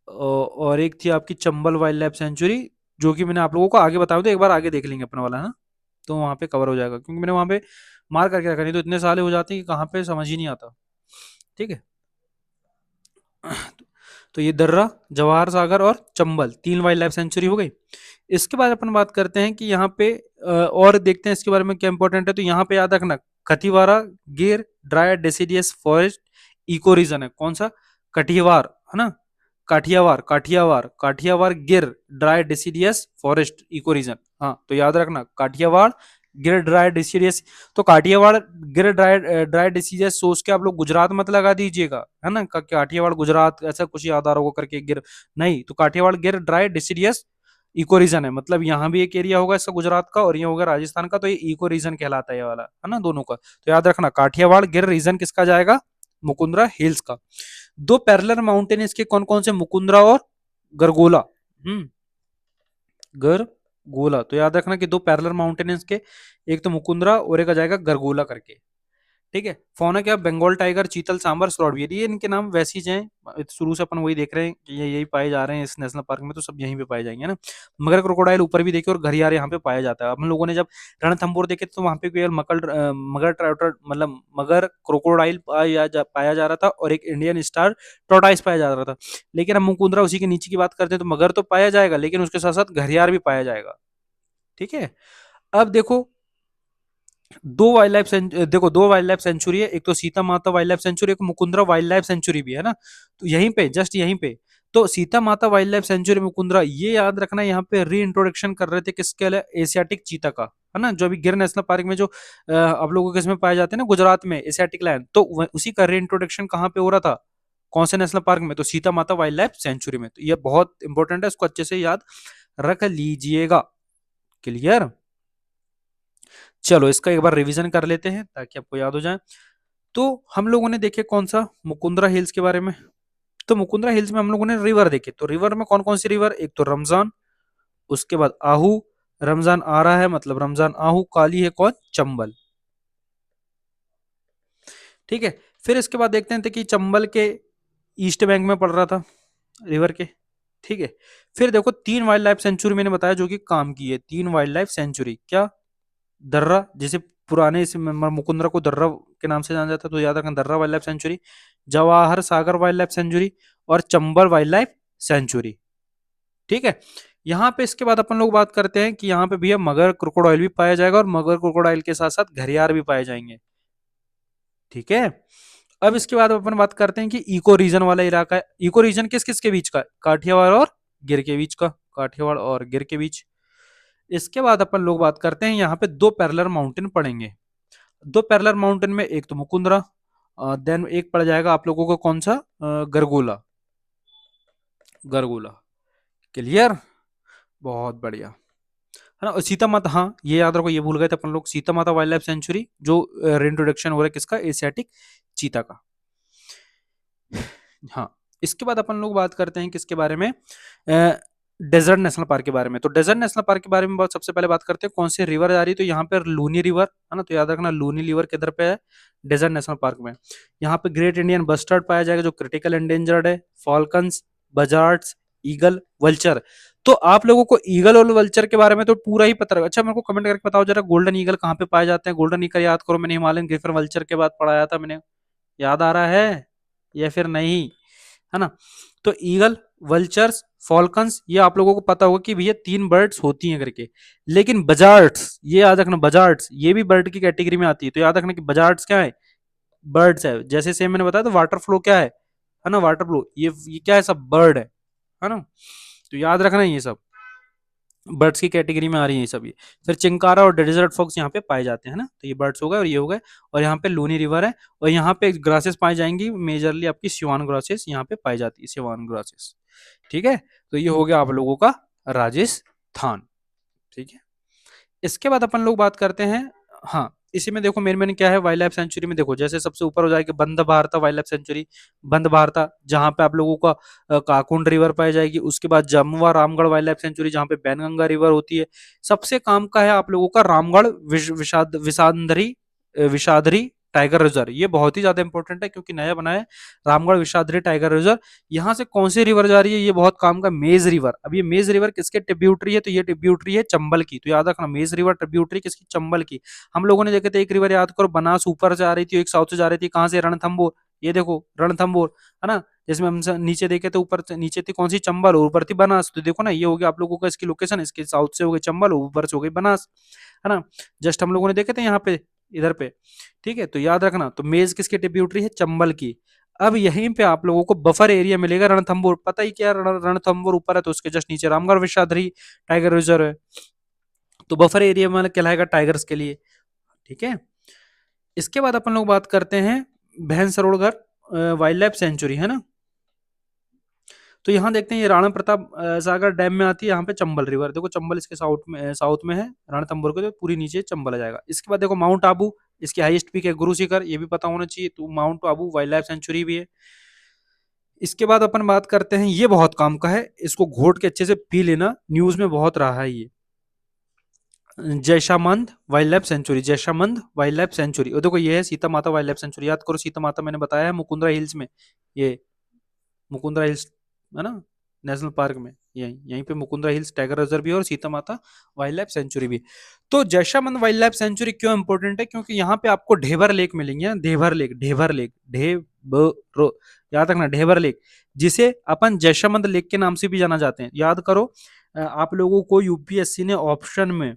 Speaker 1: और एक थी आपकी चंबल वाइल्ड लाइफ सेंचुरी, जो कि मैंने आप लोगों को आगे बताया, तो एक बार आगे देख लेंगे अपना वाला, है ना, तो वहां पे कवर हो जाएगा, क्योंकि मैंने वहां पे मार करके रखा, नहीं तो इतने साले हो जाते हैं कि कहाँ पे समझ ही नहीं आता। ठीक है। तो ये दर्रा, जवाहर सागर और चंबल तीन वाइल्ड लाइफ सेंचुरी हो गई। इसके बाद अपन बात करते हैं कि यहाँ पे और देखते हैं इसके बारे में क्या इंपॉर्टेंट है, तो यहाँ पे याद रखना, Kathiawar Gir dry deciduous forest eco region है, कौन सा, कटिवार, है ना, Kathiawar, Kathiawar, Kathiawar Gir dry deciduous forest eco region. हाँ तो याद रखना काठियावाड़ गिर ड्राई डेसिडियस। तो काठियावाड़ गिर ड्राई ड्राई डिसीजेस सोच के आप लोग गुजरात मत लगा दीजिएगा, है ना, काठियावाड़ गुजरात ऐसा कुछ याद आ रहा होगा करके गिर, नहीं, तो काठियावाड़ गिर ड्राई डिसीडियस इको रीजन है, मतलब यहाँ भी एक एरिया होगा इसका गुजरात का, और ये होगा राजस्थान का, तो ये इको रीजन कहलाता है ये वाला, है ना, दोनों का। तो याद रखना काठियावाड़ गिर रीजन किसका जाएगा, मुकुंदरा हिल्स का। दो पैरेलल माउंटेन इसके कौन कौन से, मुकुंदरा और गरगोला। हम्म, गरगोला, तो याद रखना कि दो पैरेलल माउंटेन इसके, एक तो मुकुंदरा और एक आ जाएगा गरगोला करके। ठीक है। फौना क्या, बंगाल टाइगर, चीतल, सांबर, स्लॉटवियर, ये इनके नाम वैसे ही हैं, शुरू से अपन वही देख रहे हैं कि ये यही पाए जा रहे हैं इस नेशनल पार्क में, तो सब यहीं पे पाए जाएंगे ना। मगर क्रोकोडाइल ऊपर भी देखे और घरियार यहाँ पे पाया जाता है। हम लोगों ने जब रणथंबोर देखे तो वहां पे केवल मगर ट्राउटर मतलब मगर क्रोकोडाइल पाया जा रहा था, और एक इंडियन स्टार टोटाइस पाया जा रहा था। लेकिन हम मुकुंदरा उसी के नीचे की बात करते हैं, तो मगर तो पाया जाएगा, लेकिन उसके साथ साथ घरियार भी पाया जाएगा। ठीक है। अब देखो दो वाइल्ड लाइफ देखो दो वाइल्ड लाइफ सेंचुरी है, एक तो सीता माता वाइल्ड लाइफ सेंचुरी, एक मुकुंदरा वाइल्ड लाइफ सेंचुरी भी है ना। तो यहीं पे जस्ट यहीं पे, तो सीता माता वाइल्ड लाइफ सेंचुरी मुकुंदरा, ये याद रखना यहाँ पे री इंट्रोडक्शन कर रहे थे किसके लिए, एशियाटिक चीता का, है ना, जो अभी गिर नेशनल पार्क में जो आप लोगों के इसमें पाए जाते हैं ना गुजरात में एशियाटिक लायन, तो उसी का री इंट्रोडक्शन कहाँ पे हो रहा था, कौन से नेशनल पार्क में, तो सीता माता वाइल्ड लाइफ सेंचुरी में। तो ये बहुत इंपॉर्टेंट है, इसको अच्छे से याद रख लीजिएगा। क्लियर। चलो इसका एक बार रिवीजन कर लेते हैं ताकि आपको याद हो जाए। तो हम लोगों ने देखे कौन सा, मुकुंदरा हिल्स के बारे में। तो मुकुंदरा हिल्स में हम लोगों ने रिवर देखे, तो रिवर में कौन कौन सी रिवर, एक तो रमजान, उसके बाद आहू, रमजान आ रहा है मतलब रमजान आहू, काली है कौन, चंबल। ठीक है। फिर इसके बाद देखते हैं कि चंबल के ईस्ट बैंक में पड़ रहा था रिवर के। ठीक है। फिर देखो तीन वाइल्ड लाइफ सेंचुरी मैंने बताया जो कि काम की है, तीन वाइल्ड लाइफ सेंचुरी क्या, दर्रा, जैसे पुराने इस मुकुंदरा को दर्रा के नाम से जाना जाता है, तो याद रखना दर्रा wild life sanctuary, Jawahar Sagar wild life sanctuary, और चंबल वाइल्ड लाइफ सेंचुरी। ठीक है। यहाँ पे इसके बाद अपन लोग बात करते हैं कि यहाँ पे भैया मगर क्रोकोडाइल भी पाया जाएगा और मगर क्रोकोडाइल के साथ साथ घरियाल भी पाए जाएंगे। ठीक है। अब इसके बाद अपन बात करते हैं कि इको रीजन वाला इलाका है। इको रीजन किस किस के बीच का? काठियावाड़ और गिर के बीच का। काठियावाड़ और गिर के बीच। इसके बाद अपन लोग बात करते हैं यहाँ पे दो पैरेलल माउंटेन पड़ेंगे। दो पैरेलल माउंटेन में एक तो मुकुंदरा, देन एक पड़ जाएगा आप लोगों को कौन सा, गरगोला। गरगोला। क्लियर। बहुत बढ़िया। है ना। और सीता माता, हाँ ये याद रखो, ये भूल गए थे अपन लोग, सीता माता वाइल्ड लाइफ सेंचुरी जो रिंट्रोडक्शन हो रहा है किसका, एशियाटिक चीता का। हाँ। इसके बाद अपन लोग बात करते हैं किसके बारे में, डेजर्ट नेशनल पार्क के बारे में। तो डेजर्ट नेशनल पार्क के बारे में बहुत सबसे पहले बात करते हैं कौन सी रिवर आ रही है, तो यहाँ पे लूनी रिवर है ना, तो याद रखना लूनी रिवर किधर पे है, डेजर्ट नेशनल पार्क में। यहाँ पे ग्रेट इंडियन बस्टर्ड पाया जाएगा जो क्रिटिकल एंडेंजर्ड है, फॉल्कन्स, बजार्ड्स, ईगल, वल्चर। तो आप लोगों को ईगल और वल्चर के बारे में तो पूरा ही पता रहेगा। अच्छा मेरे को कमेंट करके बताओ जरा, गोल्डन ईगल कहाँ पे पाए जाते हैं? गोल्डन ईगल याद करो, मैंने हिमालयन ग्रिफन वल्चर के बाद पढ़ाया था मैंने, याद आ रहा है या फिर नहीं? है ना। तो ईगल, वल्चर्स, फॉल्कन्स, ये आप लोगों को पता होगा कि भैया तीन बर्ड्स होती हैं करके। लेकिन बजार्ड्स, ये याद रखना, बजार्ड्स ये भी बर्ड की कैटेगरी में आती है। तो याद रखना कि बजार्ड्स क्या है, बर्ड्स है। जैसे सेम मैंने बताया तो वाटर फ्लो क्या है ना, वाटर फ्लो ये क्या है, सब बर्ड है ना। तो याद रखना ये सब बर्ड्स की कैटेगरी में आ रही है ये सब। ये फिर चिंकारा और डेजर्ट फॉक्स यहाँ पे पाए जाते हैं ना, तो ये बर्ड्स हो गए और ये हो गए। और यहाँ पे लूनी रिवर है और यहाँ पे ग्रासेस पाई जाएंगी, मेजरली आपकी सिवान ग्रासेस यहाँ पे पाई जाती है, सिवान ग्रासेस। ठीक है। तो ये हो गया आप लोगों का राजस्थान। ठीक है। इसके बाद अपन लोग बात करते हैं, हाँ इसी में देखो मेन मेन क्या है वाइल्ड लाइफ सेंचुरी में, देखो जैसे सबसे ऊपर हो जाएगी बंद भारता वाइल्ड लाइफ सेंचुरी। बंद भारता जहाँ पे आप लोगों का काकुंड रिवर पाई जाएगी। उसके बाद Jamua Ramgarh wild life sanctuary जहाँ पे बैनगंगा रिवर होती है। सबसे काम का है आप लोगों का रामगढ़ विषादरी टाइगर रिजर्व। ये बहुत ही ज्यादा इंपॉर्टेंट है क्योंकि नया बना है रामगढ़ विषादरी टाइगर रिजर्व। यहाँ से कौन सी रिवर जा रही है, ये बहुत काम का, मेज रिवर। अब ये मेज रिवर किसके ट्रिब्यूटरी है, तो ये ट्रिब्यूटरी है चंबल की। तो याद रखना मेज रिवर ट्रिब्यूटरी किसकी, चंबल की। हम लोगों ने देखे थे एक रिवर याद करो, बनास ऊपर से आ रही थी, एक साउथ से जा रही थी, कहां से, रणथंबोर। ये देखो रणथंबोर है ना। जिसमें हम नीचे देखे थे, ऊपर नीचे थी कौन सी, चंबल, और ऊपर थी बनास। तो देखो ना ये हो गया आप लोगों का इसकी लोकेशन, इसके साउथ से हो गई चंबल, ऊपर से हो गई बनास, है ना। जस्ट हम लोगों ने देखे थे यहाँ पे, इधर पे। ठीक है। तो याद रखना, तो मेज किसकी ट्रिब्यूटरी है, चंबल की। अब यहीं पे आप लोगों को बफर एरिया मिलेगा रणथंबोर, पता ही क्या रणथंबोर ऊपर है तो उसके जस्ट नीचे रामगढ़ विषादरी टाइगर रिजर्व है। तो बफर एरिया में कहलाएगा टाइगर्स के लिए। ठीक है। इसके बाद अपन लोग बात करते हैं भैंसरोड़गढ़ वाइल्ड लाइफ सेंचुरी, है ना। तो यहाँ देखते हैं ये राणा प्रताप सागर डैम में आती है, यहाँ पे चंबल रिवर। देखो चंबल इसके साउथ में है, रणथंबोर के तो पूरी नीचे चंबल आ जाएगा। इसके बाद देखो माउंट आबू, इसकी हाईएस्ट पीक है गुरु शिखर, ये भी पता होना चाहिए। तो mount Abu wild life sanctuary भी है। इसके बाद अपन बात करते हैं, ये बहुत काम का है, इसको घोट के अच्छे से पी लेना, न्यूज में बहुत रहा है ये, Jaisamand wildlife sanctuary. Jaisamand wildlife sanctuary, और देखो ये है सीता माता वाइल्ड लाइफ सेंचुरी। याद करो सीता माता मैंने बताया है मुकुंदरा हिल्स में, ये मुकुंदरा हिल्स है ना, नेशनल पार्क में, यहीं यहीं पे मुकुंदरा हिल्स टाइगर रिजर्व भी है और सीता माता वाइल्ड लाइफ सेंचुरी भी है। तो जैशामंद वाइल्ड लाइफ सेंचुरी क्यों इंपॉर्टेंट है, क्योंकि यहाँ पे आपको ढेबर लेक मिलेंगे, ढेबर लेक, ढेबर लेक, ढेबर, याद रखना ढेबर लेक, जिसे अपन जैशामंद लेक के नाम से भी जाना जाते हैं। याद करो आप लोगों को यूपीएससी ने ऑप्शन में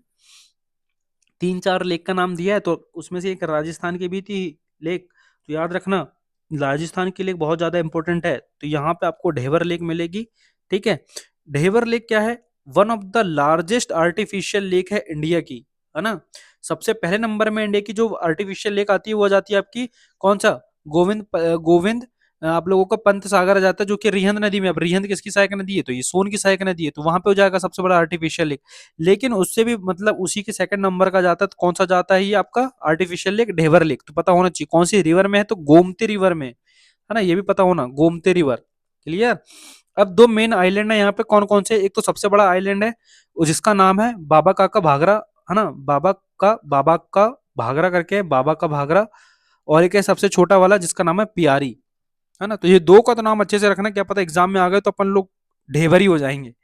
Speaker 1: 3-4 लेक का नाम दिया है, तो उसमें से एक राजस्थान की भी थी लेक। तो याद रखना राजस्थान की लेक बहुत ज्यादा इंपॉर्टेंट है। तो यहाँ पे आपको ढेबर लेक मिलेगी। ठीक है। ढेबर लेक क्या है, one of the largest artificial lake है इंडिया की, है ना। सबसे पहले नंबर में इंडिया की जो आर्टिफिशियल लेक आती है वो आ जाती है आपकी कौन सा, गोविंद आप लोगों का पंत सागर आ जाता है, जो कि रिहंद नदी में। अब रिहंद किसकी सहायक नदी है, तो ये सोन की सहायक नदी है, तो वहां पे हो जाएगा सबसे बड़ा आर्टिफिशियल लेक। लेकिन उससे भी मतलब उसी के सेकंड नंबर का जाता है, तो कौन सा जाता है ये आपका आर्टिफिशियल लेक, ढेबर लेक। तो पता होना चाहिए कौन सी रिवर में है, तो गोमती रिवर में, है ना, ये भी पता होना, गोमती रिवर। क्लियर। अब दो मेन आइलैंड है यहाँ पे, कौन कौन से, एक तो सबसे बड़ा आइलैंड है जिसका नाम है बाबा काका भागरा, है ना, बाबा का भागरा करके है, बाबा का भागरा। और एक है सबसे छोटा वाला जिसका नाम है पियारी, है ना। तो ये दो का तो नाम अच्छे से रखना, क्या पता एग्जाम में आ गए तो अपन लोग ढेबर ही हो जाएंगे।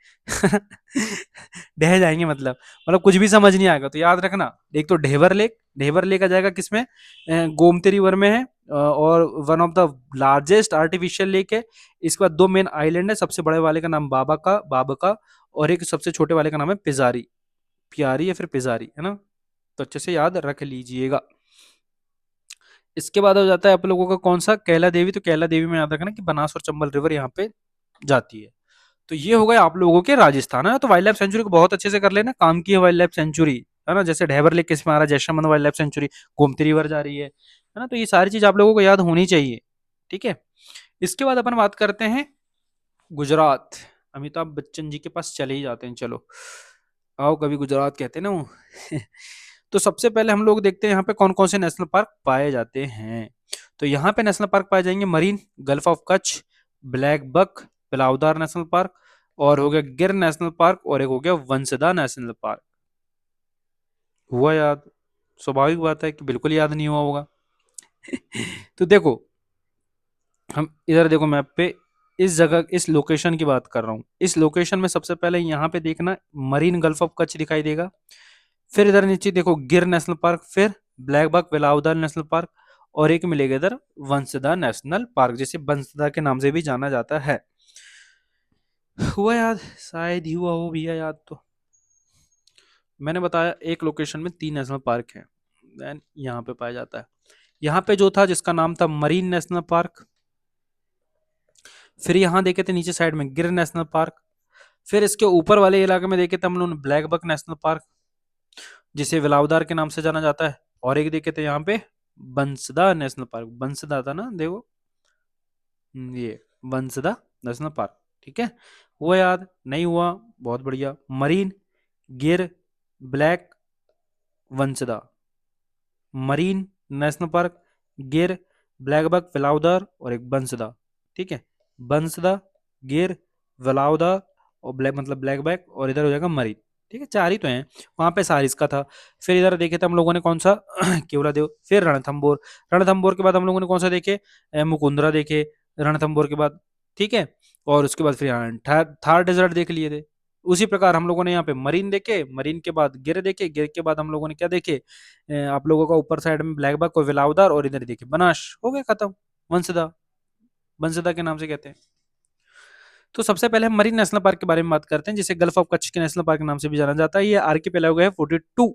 Speaker 1: ढह जाएंगे, मतलब कुछ भी समझ नहीं आएगा। तो याद रखना, एक तो ढेबर लेक आ जाएगा किसमें, गोमती रिवर में है, और one of the largest artificial lake है। इसके बाद दो मेन आइलैंड है, सबसे बड़े वाले का नाम बाबा का, और एक सबसे छोटे वाले का नाम है पिजारी, प्यारी या फिर पिजारी, है ना। तो अच्छे से याद रख लीजिएगा। इसके बाद हो जाता है आप लोगों का कौन सा, कैला देवी। तो कैला देवी में याद रखना कि बनास और चंबल रिवर यहाँ पे जाती है। तो ये हो गए आप लोगों के राजस्थान, है ना। तो वाइल्ड लाइफ सेंचुरी को बहुत अच्छे से कर लेना, काम की है वाइल्ड लाइफ सेंचुरी, है ना। जैसे ढेबर लेक किस में आ रहा है, Jaisalmer wild life sanctuary, Gomti river जा रही है ना। तो ये सारी चीज आप लोगों को याद होनी चाहिए, ठीक है। इसके बाद अपन बात करते हैं गुजरात। अमिताभ बच्चन जी के पास चले ही जाते हैं, चलो आओ कभी गुजरात, कहते हैं ना वो। तो सबसे पहले हम लोग देखते हैं यहाँ पे कौन कौन से नेशनल पार्क पाए जाते हैं। तो यहाँ पे नेशनल पार्क पाए जाएंगे marine, gulf of Kutch, blackbuck, Velavadar national park, और हो गया गिर नेशनल पार्क, और एक हो गया वंसदा नेशनल पार्क। हुआ याद? स्वाभाविक बात है कि बिल्कुल याद नहीं हुआ होगा। तो देखो, हम इधर देखो मैप पे, इस जगह इस लोकेशन की बात कर रहा हूँ। इस लोकेशन में सबसे पहले यहाँ पे देखना मरीन गल्फ ऑफ कच्छ दिखाई देगा। फिर इधर नीचे देखो गिर नेशनल पार्क, फिर ब्लैक बक वेलाउदर नेशनल पार्क, और एक मिलेगा इधर वंसदा नेशनल पार्क, जिसे वंसदा के नाम से भी जाना जाता है। हुआ याद? शायद ही हुआ हो भैया याद। तो मैंने बताया एक लोकेशन में 3 नेशनल पार्क हैं, देन यहाँ पे पाया जाता है। यहाँ पे जो था जिसका नाम था मरीन नेशनल पार्क, फिर यहाँ देखे थे नीचे साइड में गिर नेशनल पार्क, फिर इसके ऊपर वाले इलाके में देखे थे हम लोग ब्लैक बक नेशनल पार्क, जिसे विलावदार के नाम से जाना जाता है, और एक देखे थे यहाँ पे बंसदा नेशनल पार्क, बंसदा था ना देखो, ये बंसदा नेशनल पार्क, ठीक है। हुआ याद? नहीं हुआ? बहुत बढ़िया। मरीन, गिर, black, Vansda, marine national park, गिर, ब्लैक बक, विलाउदर, और एक बंसदा, ठीक है। बंसदा, गिर, विलाउदर, और ब्लैक मतलब ब्लैक बैक, और इधर हो जाएगा मरीन, ठीक है। चार ही तो हैं। वहां पे सारिस का था। फिर इधर देखे थे हम लोगों ने कौन सा, केवला देव, फिर रणथंबोर। रणथंबोर के बाद हम लोगों ने कौन सा देखे, मुकुंदरा देखे रणथंबोर के बाद, ठीक है। और उसके बाद फिर यहाँ थार डेजर्ट देख लिए थे। उसी प्रकार हम लोगों ने यहाँ पे मरीन देखे, मरीन के बाद गिर देखे, गिर के बाद हम लोगों ने क्या देखे, आप लोगों का ऊपर साइड में ब्लैक बक और विलाउदार, और इधर देखिए बनास, हो गया खत्म। वंसदा, वंसदा के नाम से कहते हैं। तो सबसे पहले हम मरीन नेशनल पार्क के बारे में बात करते हैं, जिसे गल्फ ऑफ कच्छ के नेशनल पार्क के नाम से भी जाना जाता है। ये आर्किपेलागो है 42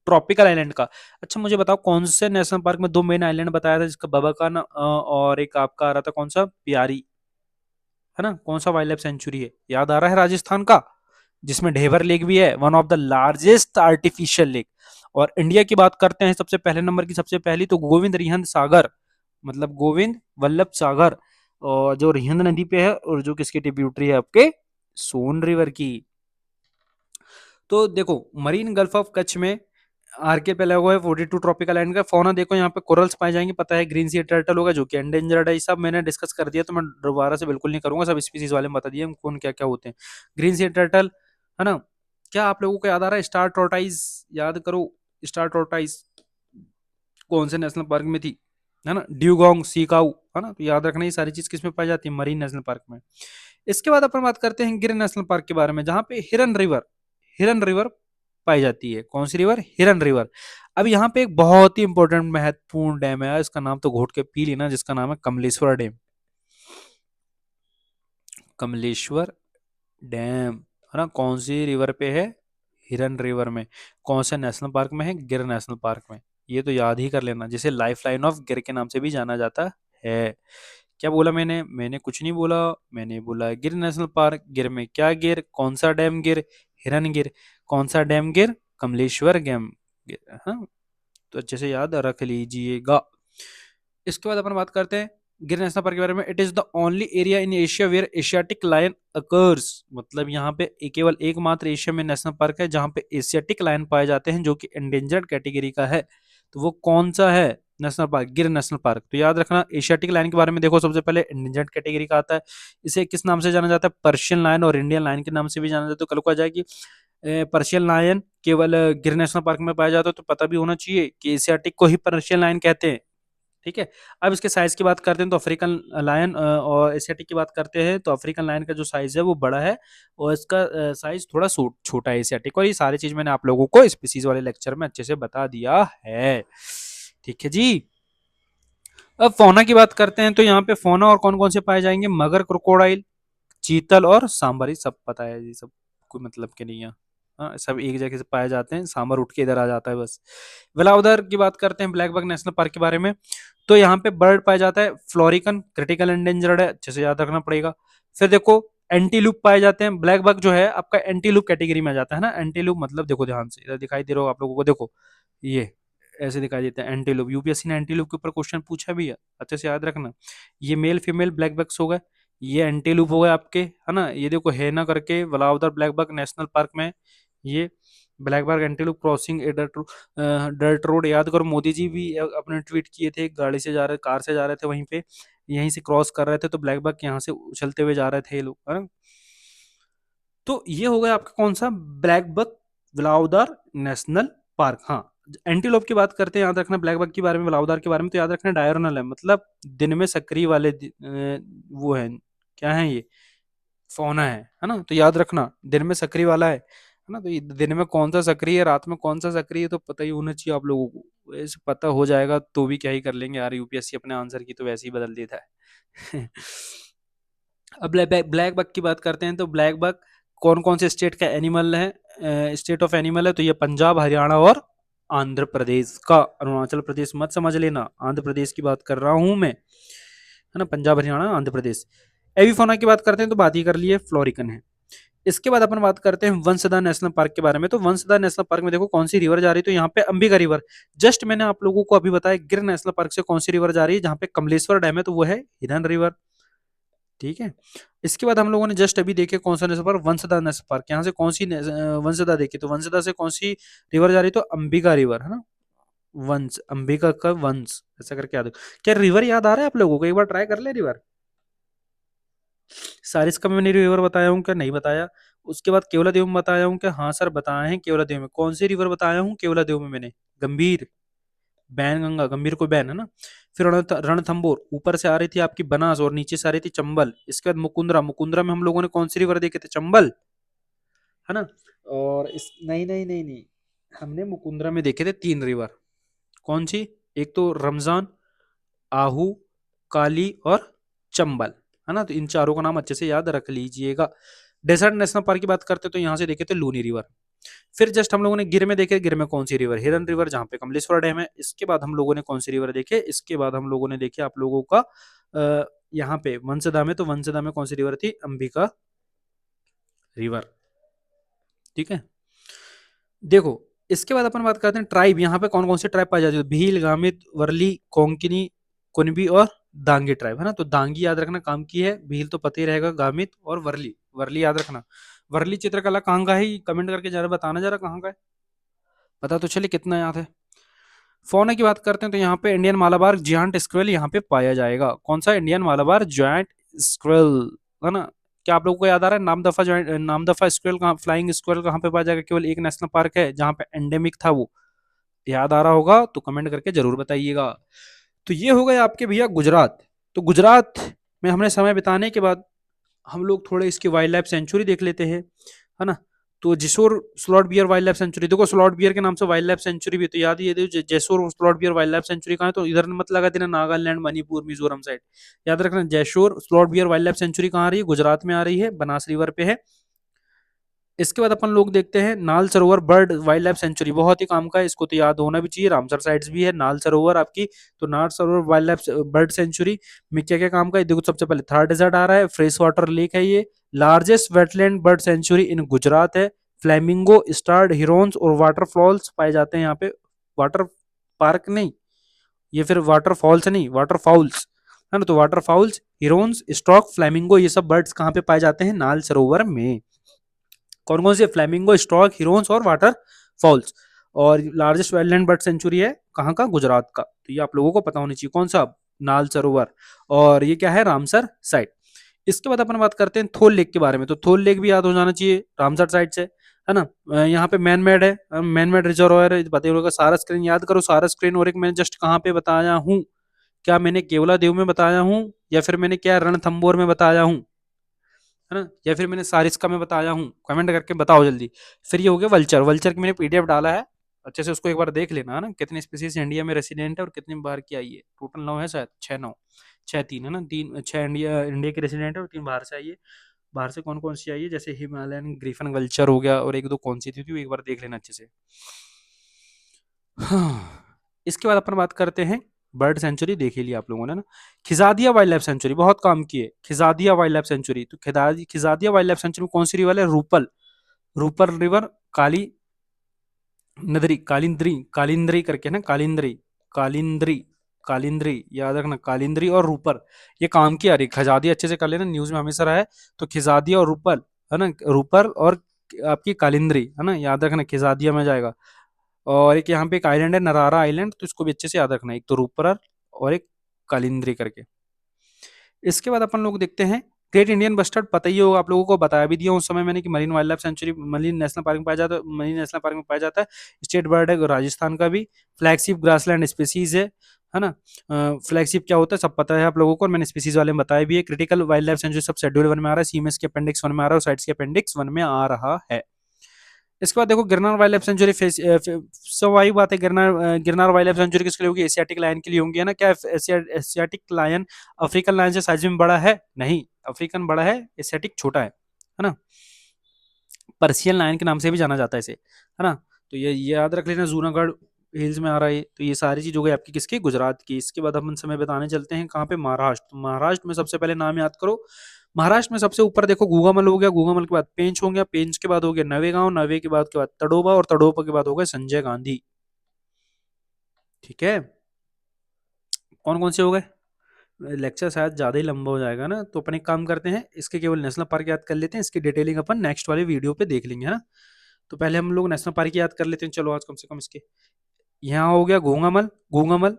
Speaker 1: ट्रॉपिकल आइलैंड का। अच्छा मुझे बताओ कौन से नेशनल पार्क में दो मेन आइलैंड बताया था, जिसका बबाकान और एक आपका आ रहा था कौन सा, प्यारी, है ना। कौन सा वाइल्ड लाइफ सेंचुरी है, याद आ रहा है? राजस्थान का, जिसमें ढेबर लेक भी है, one of the largest artificial lake. और इंडिया की बात करते हैं सबसे पहले नंबर की, सबसे पहली तो गोविंद रिहंद सागर, मतलब गोविंद वल्लभ सागर, और जो रिहंद नदी पे है, और जो किसकी ट्रिब्यूटरी है आपके, सोन रिवर की। तो देखो मरीन गल्फ ऑफ कच्छ में आरके पेलागो है 42 ट्रॉपिकल आइलैंड का। फौना देखो यहाँ पे कोरल्स पाए जाएंगे, पता है ग्रीन सी टर्टल होगा जो कि एंडेंजर्ड है। ये सब मैंने डिस्कस कर दिया, तो मैं दोबारा से बिल्कुल नहीं करूंगा, सब स्पीसीज वाले में बता दिए कौन क्या क्या होते हैं। ग्रीन सी टर्टल, है ना। क्या आप लोगों को याद आ रहा है स्टार टोर्टाइज? याद करो, स्टार टोर्टाइज कौन से नेशनल पार्क में थी, है ना। ड्यूगोंग सी काऊ, है ना। तो याद रखना ये सारी चीज किसमें पाई जाती है, मरीन नेशनल पार्क में। इसके बाद अपन बात करते हैं गिर नेशनल पार्क के बारे में, जहां पे हिरन रिवर पाई जाती है। कौन सी रिवर? हिरन रिवर। अब यहाँ पे एक बहुत ही इंपॉर्टेंट महत्वपूर्ण डैम है, इसका नाम तो घोट के पी लेना, जिसका नाम है कमलेश्वर डैम। कमलेश्वर डैम, है ना। कौन सी रिवर पे है? हिरन रिवर में। कौन से नेशनल पार्क में है? गिर नेशनल पार्क में। ये तो याद ही कर लेना, जिसे लाइफ लाइन ऑफ गिर के नाम से भी जाना जाता है। क्या बोला मैंने कुछ नहीं बोला। मैंने बोला गिर नेशनल पार्क, गिर में क्या गिर, कौन सा डैम गिर, हिरन गिर, कौन सा डैम गिर, कमलेश्वर डैम गिर, हाँ। तो अच्छे से याद रख लीजिएगा। इसके बाद अपन बात करते हैं गिर नेशनल पार्क के बारे में। It is the only area in Asia where Asiatic lion occurs, मतलब यहाँ पे केवल एकमात्र एशिया में नेशनल पार्क है जहाँ पे एशियाटिक लायन पाए जाते हैं, जो कि एंडेंजर्ड कैटेगरी का है। तो वो कौन सा है नेशनल पार्क? गिर नेशनल पार्क। तो याद रखना एशियाटिक लायन के बारे में देखो, सबसे पहले एंडेंजर्ड कैटेगरी का आता है। इसे किस नाम से जाना जाता है? पर्शियन लायन और इंडियन लायन के नाम से भी जाना जाता है। तो कल को आ जाएगी पर्शियन लायन केवल गिर नेशनल पार्क में पाया जाता है, तो पता भी होना चाहिए कि एशियाटिक को ही पर्शियन लायन कहते हैं, ठीक है। अब इसके साइज की बात करते हैं तो अफ्रीकन लायन और एशियाटिक की बात करते हैं तो अफ्रीकन लायन का जो साइज है वो बड़ा है और इसका साइज थोड़ा छोटा है एशियाटिक। और ये सारी चीज मैंने आप लोगों को स्पीसीज वाले लेक्चर में अच्छे से बता दिया है। ठीक है जी। अब फौना की बात करते हैं तो यहाँ पे फौना और कौन कौन से पाए जाएंगे, मगर, क्रोकोडाइल, चीतल और सांबर। ये सब पता है, ये सब कोई मतलब के नहीं है। हाँ, सब एक जगह से पाए जाते हैं, सांबर उठ के इधर आ जाता है बस। वेलाउदर की बात करते हैं, ब्लैक बक नेशनल पार्क के बारे में, तो यहाँ पे बर्ड पाया जाता है फ्लोरिकन, क्रिटिकल एंडेंजर्ड है, अच्छे से याद रखना पड़ेगा। फिर देखो एंटीलूप पाए जाते हैं, ब्लैक बक जो है आपका एंटीलूप कैटेगरी में आ जाता है ना। एंटीलूप मतलब देखो ध्यान से, इधर दिखाई दे रहा होगा आप लोगों को, देखो ये ऐसे दिखाई देता है एंटीलूप। यूपीएससी ने एंटीलूप के ऊपर क्वेश्चन पूछा भी है, अच्छे से याद रखना। ये मेल फीमेल ब्लैक बक्स हो गए, ये एंटीलूप हो गए आपके, है ना। ये देखो है ना करके Velavadar blackbuck national park में, ये blackbuck antelope crossing dirt road. याद करो मोदी जी भी अपने ट्वीट किए थे, गाड़ी से जा रहे, कार से जा रहे थे, वहीं पे यहीं से क्रॉस कर रहे थे तो ब्लैक बक यहाँ से उछलते हुए जा रहे थे ये लोग, है ना। तो ये हो गया आपका कौन सा, ब्लैक बक व्लाउदार नेशनल पार्क। हाँ, एंटीलोप की बात करते हैं, याद रखना ब्लैक बक के बारे में, व्लाउदार के बारे में, तो याद रखना डायurnal है, मतलब दिन में सक्रिय वाले वो है, क्या है ये, फौना है ना। तो याद रखना दिन में सक्रिय वाला है ना। तो दिन में कौन सा सक्रिय है, रात में कौन सा सक्रिय है, तो पता ही होना चाहिए आप लोगों को। ऐसे पता हो जाएगा तो भी क्या ही कर लेंगे यार, यूपीएससी अपने आंसर की तो वैसे ही बदल देता है। अब ब्लैक बक की बात करते हैं तो ब्लैक बक कौन कौन से स्टेट का एनिमल है, स्टेट ऑफ एनिमल है, तो ये पंजाब, हरियाणा और आंध्र प्रदेश का। अरुणाचल प्रदेश मत समझ लेना, आंध्र प्रदेश की बात कर रहा हूं मैं, है ना। पंजाब, हरियाणा, आंध्र प्रदेश। एविफोना की बात करते हैं तो बात ही कर लिए, फ्लोरिकन है। इसके बाद अपन बात करते हैं वंसदा नेशनल पार्क के बारे में। तो वंसदा नेशनल पार्क में देखो कौन सी रिवर जा रही है, तो यहाँ पे अंबिका रिवर। जस्ट मैंने आप लोगों को अभी बताया गिर नेशनल पार्क से कौन सी रिवर जा रही है, जहाँ पे कमलेश्वर डैम है तो वो है हिरन रिवर। ठीक है। इसके बाद हम लोगों ने जस्ट अभी देखे कौन सा national park, Vansda national park. यहाँ से कौन सी वंसदा देखी, तो वंसदा से कौन सी रिवर जा रही है, तो अंबिका रिवर, है ना। वंश, अंबिका का वंश, ऐसा करके याद। क्या रिवर याद आ रहा है आप लोगों को, एक बार ट्राई कर ले रिवर। सारिस का मैंने रिवर बताया हूँ क्या, नहीं बताया। उसके बाद केवलादेव में बताया हूँ क्या, हाँ सर बताए हैं केवलादेव में। कौन सी रिवर बताया हूँ केवलादेव में मैंने, गंभीर, बैन गंगा, गंभीर को बैन, है ना। फिर रणथंबोर, ऊपर से आ रही थी आपकी बनास और नीचे से आ रही थी चंबल। इसके बाद मुकुंदरा, मुकुंदरा में हम लोगों ने कौन सी रिवर देखे थे, चंबल, है ना। और इस नहीं नहीं नहीं नहीं, हमने मुकुंदरा में देखे थे 3 रिवर। कौन सी, एक तो रमजान, आहू, काली और चंबल, है ना। तो इन चारों का नाम अच्छे से याद रख लीजिएगा। डेजर्ट नेशनल पार्क की बात करते तो यहाँ से देखे थे लूनी रिवर। फिर जस्ट हम लोगों ने गिर में देखे, गिर में कौन सी रिवर, हिरन रिवर, जहाँ पे कमलेश्वर डैम है। इसके बाद हम लोगों ने कौन सी रिवर देखे, इसके बाद हम लोगों ने देखे आप लोगों का यहाँ पे वंसदा में, तो वंसदा में कौन सी रिवर थी, अंबिका रिवर। ठीक है। देखो इसके बाद अपन बात करते हैं ट्राइब, यहाँ पे कौन कौन से ट्राइब पाए जाते हैं, भील, गामित, वर्ली, कोंकणी, कुनबी और दांगी ट्राइब, है ना। तो दांगी याद रखना काम की है, भील तो पता ही रहेगा, गामित और वर्ली, वर्ली याद रखना। वर्ली चित्रकला कहाँ का है, कमेंट करके जरा बताना जरा कहाँ का है, पता तो चले कितना याद है। फौना की बात करते हैं तो यहाँ पे इंडियन मालाबार जियांट स्क्वेल यहाँ पे पाया जाएगा। कौन सा, इंडियन मालाबार जियांट स्क्वेल, है ना। क्या आप लोगों को याद आ रहा है, नामदफा जॉइंट, नामदफा स्क्वेल कहाँ, फ्लाइंग स्क्वेल कहाँ पे पाया जाएगा, केवल एक नेशनल पार्क है जहाँ पे एंडेमिक था वो, याद आ रहा होगा तो कमेंट करके जरूर बताइएगा। तो ये हो गए आपके भैया गुजरात। तो गुजरात में हमने समय बिताने के बाद हम लोग थोड़े इसकी वाइल्ड लाइफ सेंचुरी देख लेते हैं, है ना। तो Jessore sloth bear wildlife sanctuary, देखो स्लॉट बियर के नाम से वाइल्ड लाइफ सेंचुरी भी, तो याद ही है Jessore sloth bear wildlife sanctuary कहाँ है, तो इधर मत लगा देना, नागालैंड, मणिपुर, मिजोरम साइड। याद रखना Jessore sloth bear wildlife sanctuary कहाँ आ रही है, गुजरात में आ रही है, बनास रिवर पे है। इसके बाद अपन लोग देखते हैं नाल सरोवर बर्ड वाइल्ड लाइफ सेंचुरी, बहुत ही काम का है, इसको तो याद होना भी चाहिए, रामसर साइड्स भी है नाल सरोवर आपकी। तो नाल सरोवर वाइल्ड लाइफ बर्ड सेंचुरी में क्या क्या काम का है, देखो सबसे पहले थार डेजर्ट आ रहा है, फ्रेश वाटर लेक है, ये लार्जेस्ट वेटलैंड बर्ड सेंचुरी इन गुजरात है। फ्लैमिंगो, स्टार्ड हिरोन्स और वाटरफॉल्स पाए जाते हैं यहाँ पे। वाटर पार्क नहीं, ये फिर वाटरफॉल्स नहीं, वाटरफॉल्स, है ना। तो वाटरफॉल्स, हिरोन्स, स्टॉक, फ्लैमिंगो, ये सब बर्ड्स कहाँ पे पाए जाते हैं, नाल सरोवर में। कौन कौन से, फ्लैमिंगो, स्टॉक, हिरोन्स और वाटर फॉल्स। और लार्जेस्ट वाइल्डलैंड बर्ड सेंचुरी है कहाँ का, गुजरात का। तो ये आप लोगों को पता होनी चाहिए, कौन सा, नाल सरोवर। और ये क्या है, रामसर साइट। इसके बाद अपन बात करते हैं थोल लेक के बारे में। तो थोल लेक भी याद हो जाना चाहिए, रामसर साइड से, है ना। यहाँ पे मैन मेड है, मैन मेड रिजर्वायर है, पता ही होगा। सारा स्क्रीन याद करो, सारा स्क्रीन और एक मैंने जस्ट कहाँ पे बताया हूँ, क्या मैंने केवलादेव में बताया हूँ, या फिर मैंने क्या रणथंबोर में बताया हूँ, है ना, या फिर मैंने सारिस्का में बताया हूँ? कमेंट करके बताओ जल्दी। फिर ये हो गया वल्चर। वल्चर की मैंने पीडीएफ डाला है, अच्छे से उसको एक बार देख लेना, है ना, कितनी स्पीसीज इंडिया में रेसिडेंट है और कितनी बार की आई है। टोटल 9 है शायद, 6 9, 6 3 है ना, 3 6 इंडिया इंडिया की रेसिडेंट है और 3 बाहर से आई है। बाहर से कौन कौन सी आई है, जैसे हिमालयन ग्रीफन वल्चर हो गया, और एक दो कौन सी थी वो एक बार देख लेना अच्छे से। हाँ, इसके बाद अपन बात करते हैं, बर्ड सेंचुरी देख ही लिया आप लोगों ने ना। खिजादिया वाइल्ड लाइफ सेंचुरी बहुत काम की है, खिजादिया वाइल्ड लाइफ सेंचुरी। तो खिजादिया वाइल्ड लाइफ सेंचुरी में कौन सी रिवर है? रूपल, रूपल रिवर, काली नदरी, कालिंद्री, कालिंद्री करके ना, कालिंद्री, कालिंद्री, कालिंद्री याद रखना, कालिंद्री और रूपर, ये काम की आ रही। खिजादिया अच्छे से कर लेना, न्यूज में हमेशा रहा है। तो खिजादिया और रूपल, है ना, रूपर और आपकी कालिंद्री, है ना, याद रखना, खिजादिया में जाएगा। और एक यहाँ पे एक आइलैंड है नरारा आइलैंड, तो इसको भी अच्छे से याद रखना, एक तो रूपरर और एक कालिंद्री करके। इसके बाद अपन लोग देखते हैं ग्रेट इंडियन बस्टर्ड। पता ही होगा आप लोगों को, बताया भी दिया उस समय मैंने कि marine wild life sanctuary, marine national park में पाया जाता है, मरीन नेशनल पार्क में पाया जाता है। स्टेट बर्ड है राजस्थान का भी, फ्लैगशिप ग्रासलैंड स्पीसीज है ना। फ्लैगशिप क्या होता है सब पता है आप लोगों को, और मैंने स्पीसीज वाले में बताया भी है। क्रिटिकल वाइल्ड लाइफ सेंचुरी सब शेड्यूल 1 में आ रहा है, सीएमएस के अपेंडिक्स 1 में आ रहा है, और साइट्स के अपेंडिक्स 1 में आ रहा है। इसके बाद देखो गिरनार वाइल्ड लाइफ सेंचुरी सब वही बात है। गिरनार वाइल्ड लाइफ सेंचुरी किसके लिए होगी? एशियाटिक लायन के लिए होंगी, है ना। क्या एशियाटिक लायन अफ्रीकन लायन से साइज में बड़ा है? नहीं, अफ्रीकन बड़ा है, एशियाटिक छोटा है ना। पर्सियन लायन के नाम से भी जाना जाता है इसे, है ना। तो ये याद रख लेना, जूनागढ़ हिल्स में आ रहा है। तो ये सारी चीज हो गई आपकी किसकी? गुजरात की। इसके बाद हम समय बताने चलते हैं कहाँ पे? महाराष्ट्र। तो महाराष्ट्र में सबसे पहले नाम याद करो। महाराष्ट्र में सबसे ऊपर देखो गूगामल हो गया, गूगामल के बाद पेंच हो गया, पेंच के बाद हो गया नवेगांव, नवे के बाद तड़ोबा, और तड़ोबा के बाद हो गया संजय गांधी। ठीक है, कौन कौन से हो गए? लेक्चर शायद ज्यादा ही लंबा हो जाएगा ना, तो अपन एक काम करते हैं, इसके केवल नेशनल पार्क याद कर लेते हैं, इसकी डिटेलिंग अपन नेक्स्ट वाले वीडियो पे देख लेंगे, है ना। तो पहले हम लोग नेशनल पार्क याद कर लेते हैं, चलो आज कम से कम इसके। यहाँ हो गया घोंगामल, घोंगामल,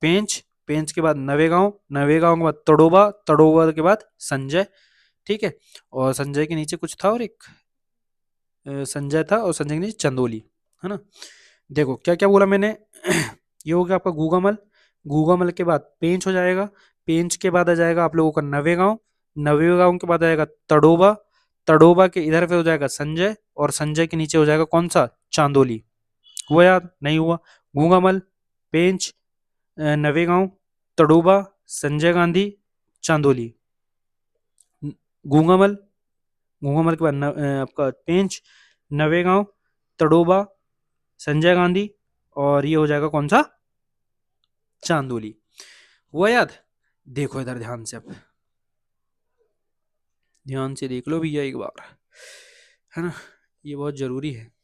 Speaker 1: पेंच, पेंच के बाद नवेगांव, नवेगांव के बाद तड़ोबा, तड़ोबा के बाद संजय। ठीक है, और संजय के नीचे कुछ था, और एक संजय था, और संजय के नीचे चंदोली, है ना। देखो क्या क्या बोला मैंने। ये हो गया आपका गूगामल, गूगामल के बाद पेंच हो जाएगा, पेंच के बाद आ जाएगा आप लोगों का नवेगांव, नवेगांव के बाद आएगा तड़ोबा, तड़ोबा के इधर पे हो जाएगा संजय, और संजय के नीचे हो जाएगा कौन सा? चांदोली। हुआ याद? नहीं हुआ? गूगामल, पेंच, नवेगांव, तड़ोबा, संजय गांधी, चांदोली। गूंगामल, गूंगामल के बाद आपका पेंच, नवेगांव, तड़ोबा, संजय गांधी, और ये हो जाएगा कौन सा? चांदोली। हुआ याद? देखो इधर ध्यान से, अब ध्यान से देख लो भैया एक बार, है ना, ये बहुत जरूरी है।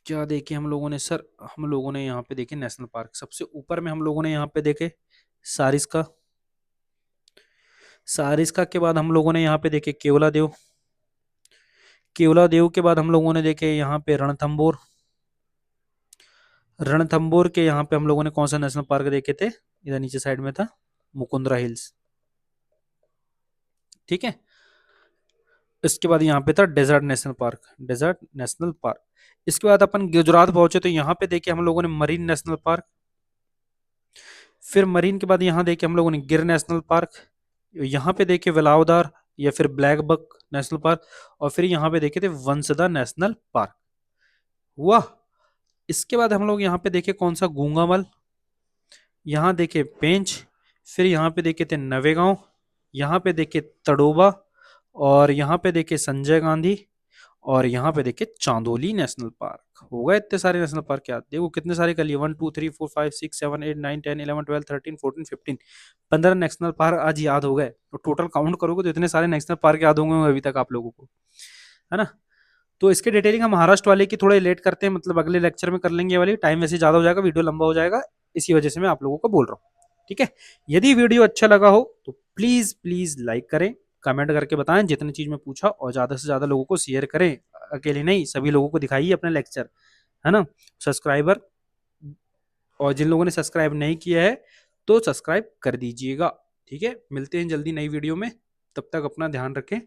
Speaker 1: क्या देखे हम लोगों ने सर? हम लोगों ने यहाँ पे देखे नेशनल पार्क, सबसे ऊपर में हम लोगों ने यहाँ पे देखे सारिस्का, सारिस्का के बाद हम लोगों ने यहाँ पे देखे केवलादेव, केवलादेव के बाद हम लोगों ने देखे यहाँ पे रणथंबोर, रणथंबोर के यहाँ पे हम लोगों ने कौन सा नेशनल पार्क देखे थे? इधर नीचे साइड में था मुकुंदरा हिल्स। ठीक है, इसके बाद यहाँ पे था desert national park, desert national park. इसके बाद अपन गुजरात पहुंचे, तो यहाँ पे देखे हम लोगों ने मरीन नेशनल पार्क। फिर मरीन के बाद यहाँ देखे हम लोगों ने गिर नेशनल पार्क, यहाँ पे देखे वेलावदार या फिर ब्लैक बक नेशनल पार्क, और फिर यहाँ पे देखे थे वंसदा नेशनल पार्क। हुआ? इसके बाद हम लोग यहाँ पे देखे कौन सा? गूंगामल, यहाँ देखे पेंच, फिर यहाँ पे देखे थे नवेगांव, यहाँ पे देखे तड़ोबा, और यहाँ पे देखे संजय गांधी, और यहाँ पे देखे चांदोली नेशनल पार्क। हो गए इतने सारे नेशनल पार्क याद? देखो कितने सारे कर लिए, 1 2 3 4 5 6 7 8 9 12 13 14 15 15 नेशनल पार्क आज याद हो गए। तो टोटल काउंट करोगे तो इतने सारे नेशनल पार्क याद होंगे अभी तक आप लोगों को, है ना। तो इसके डिटेलिंग हम महाराष्ट्र वाले की थोड़ा लेट करते हैं, मतलब अगले लेक्चर में कर लेंगे। ये वाली टाइम वैसे ज्यादा हो जाएगा, वीडियो लंबा हो जाएगा, इसी वजह से मैं आप लोगों को बोल रहा हूँ। ठीक है, यदि वीडियो अच्छा लगा हो तो प्लीज प्लीज लाइक करें, कमेंट करके बताएं जितनी चीज मैं पूछा, और ज्यादा से ज्यादा लोगों को शेयर करें, अकेले नहीं सभी लोगों को दिखाइए अपने लेक्चर, है ना। सब्सक्राइबर, और जिन लोगों ने सब्सक्राइब नहीं किया है तो सब्सक्राइब कर दीजिएगा। ठीक है, मिलते हैं जल्दी नई वीडियो में, तब तक अपना ध्यान रखें।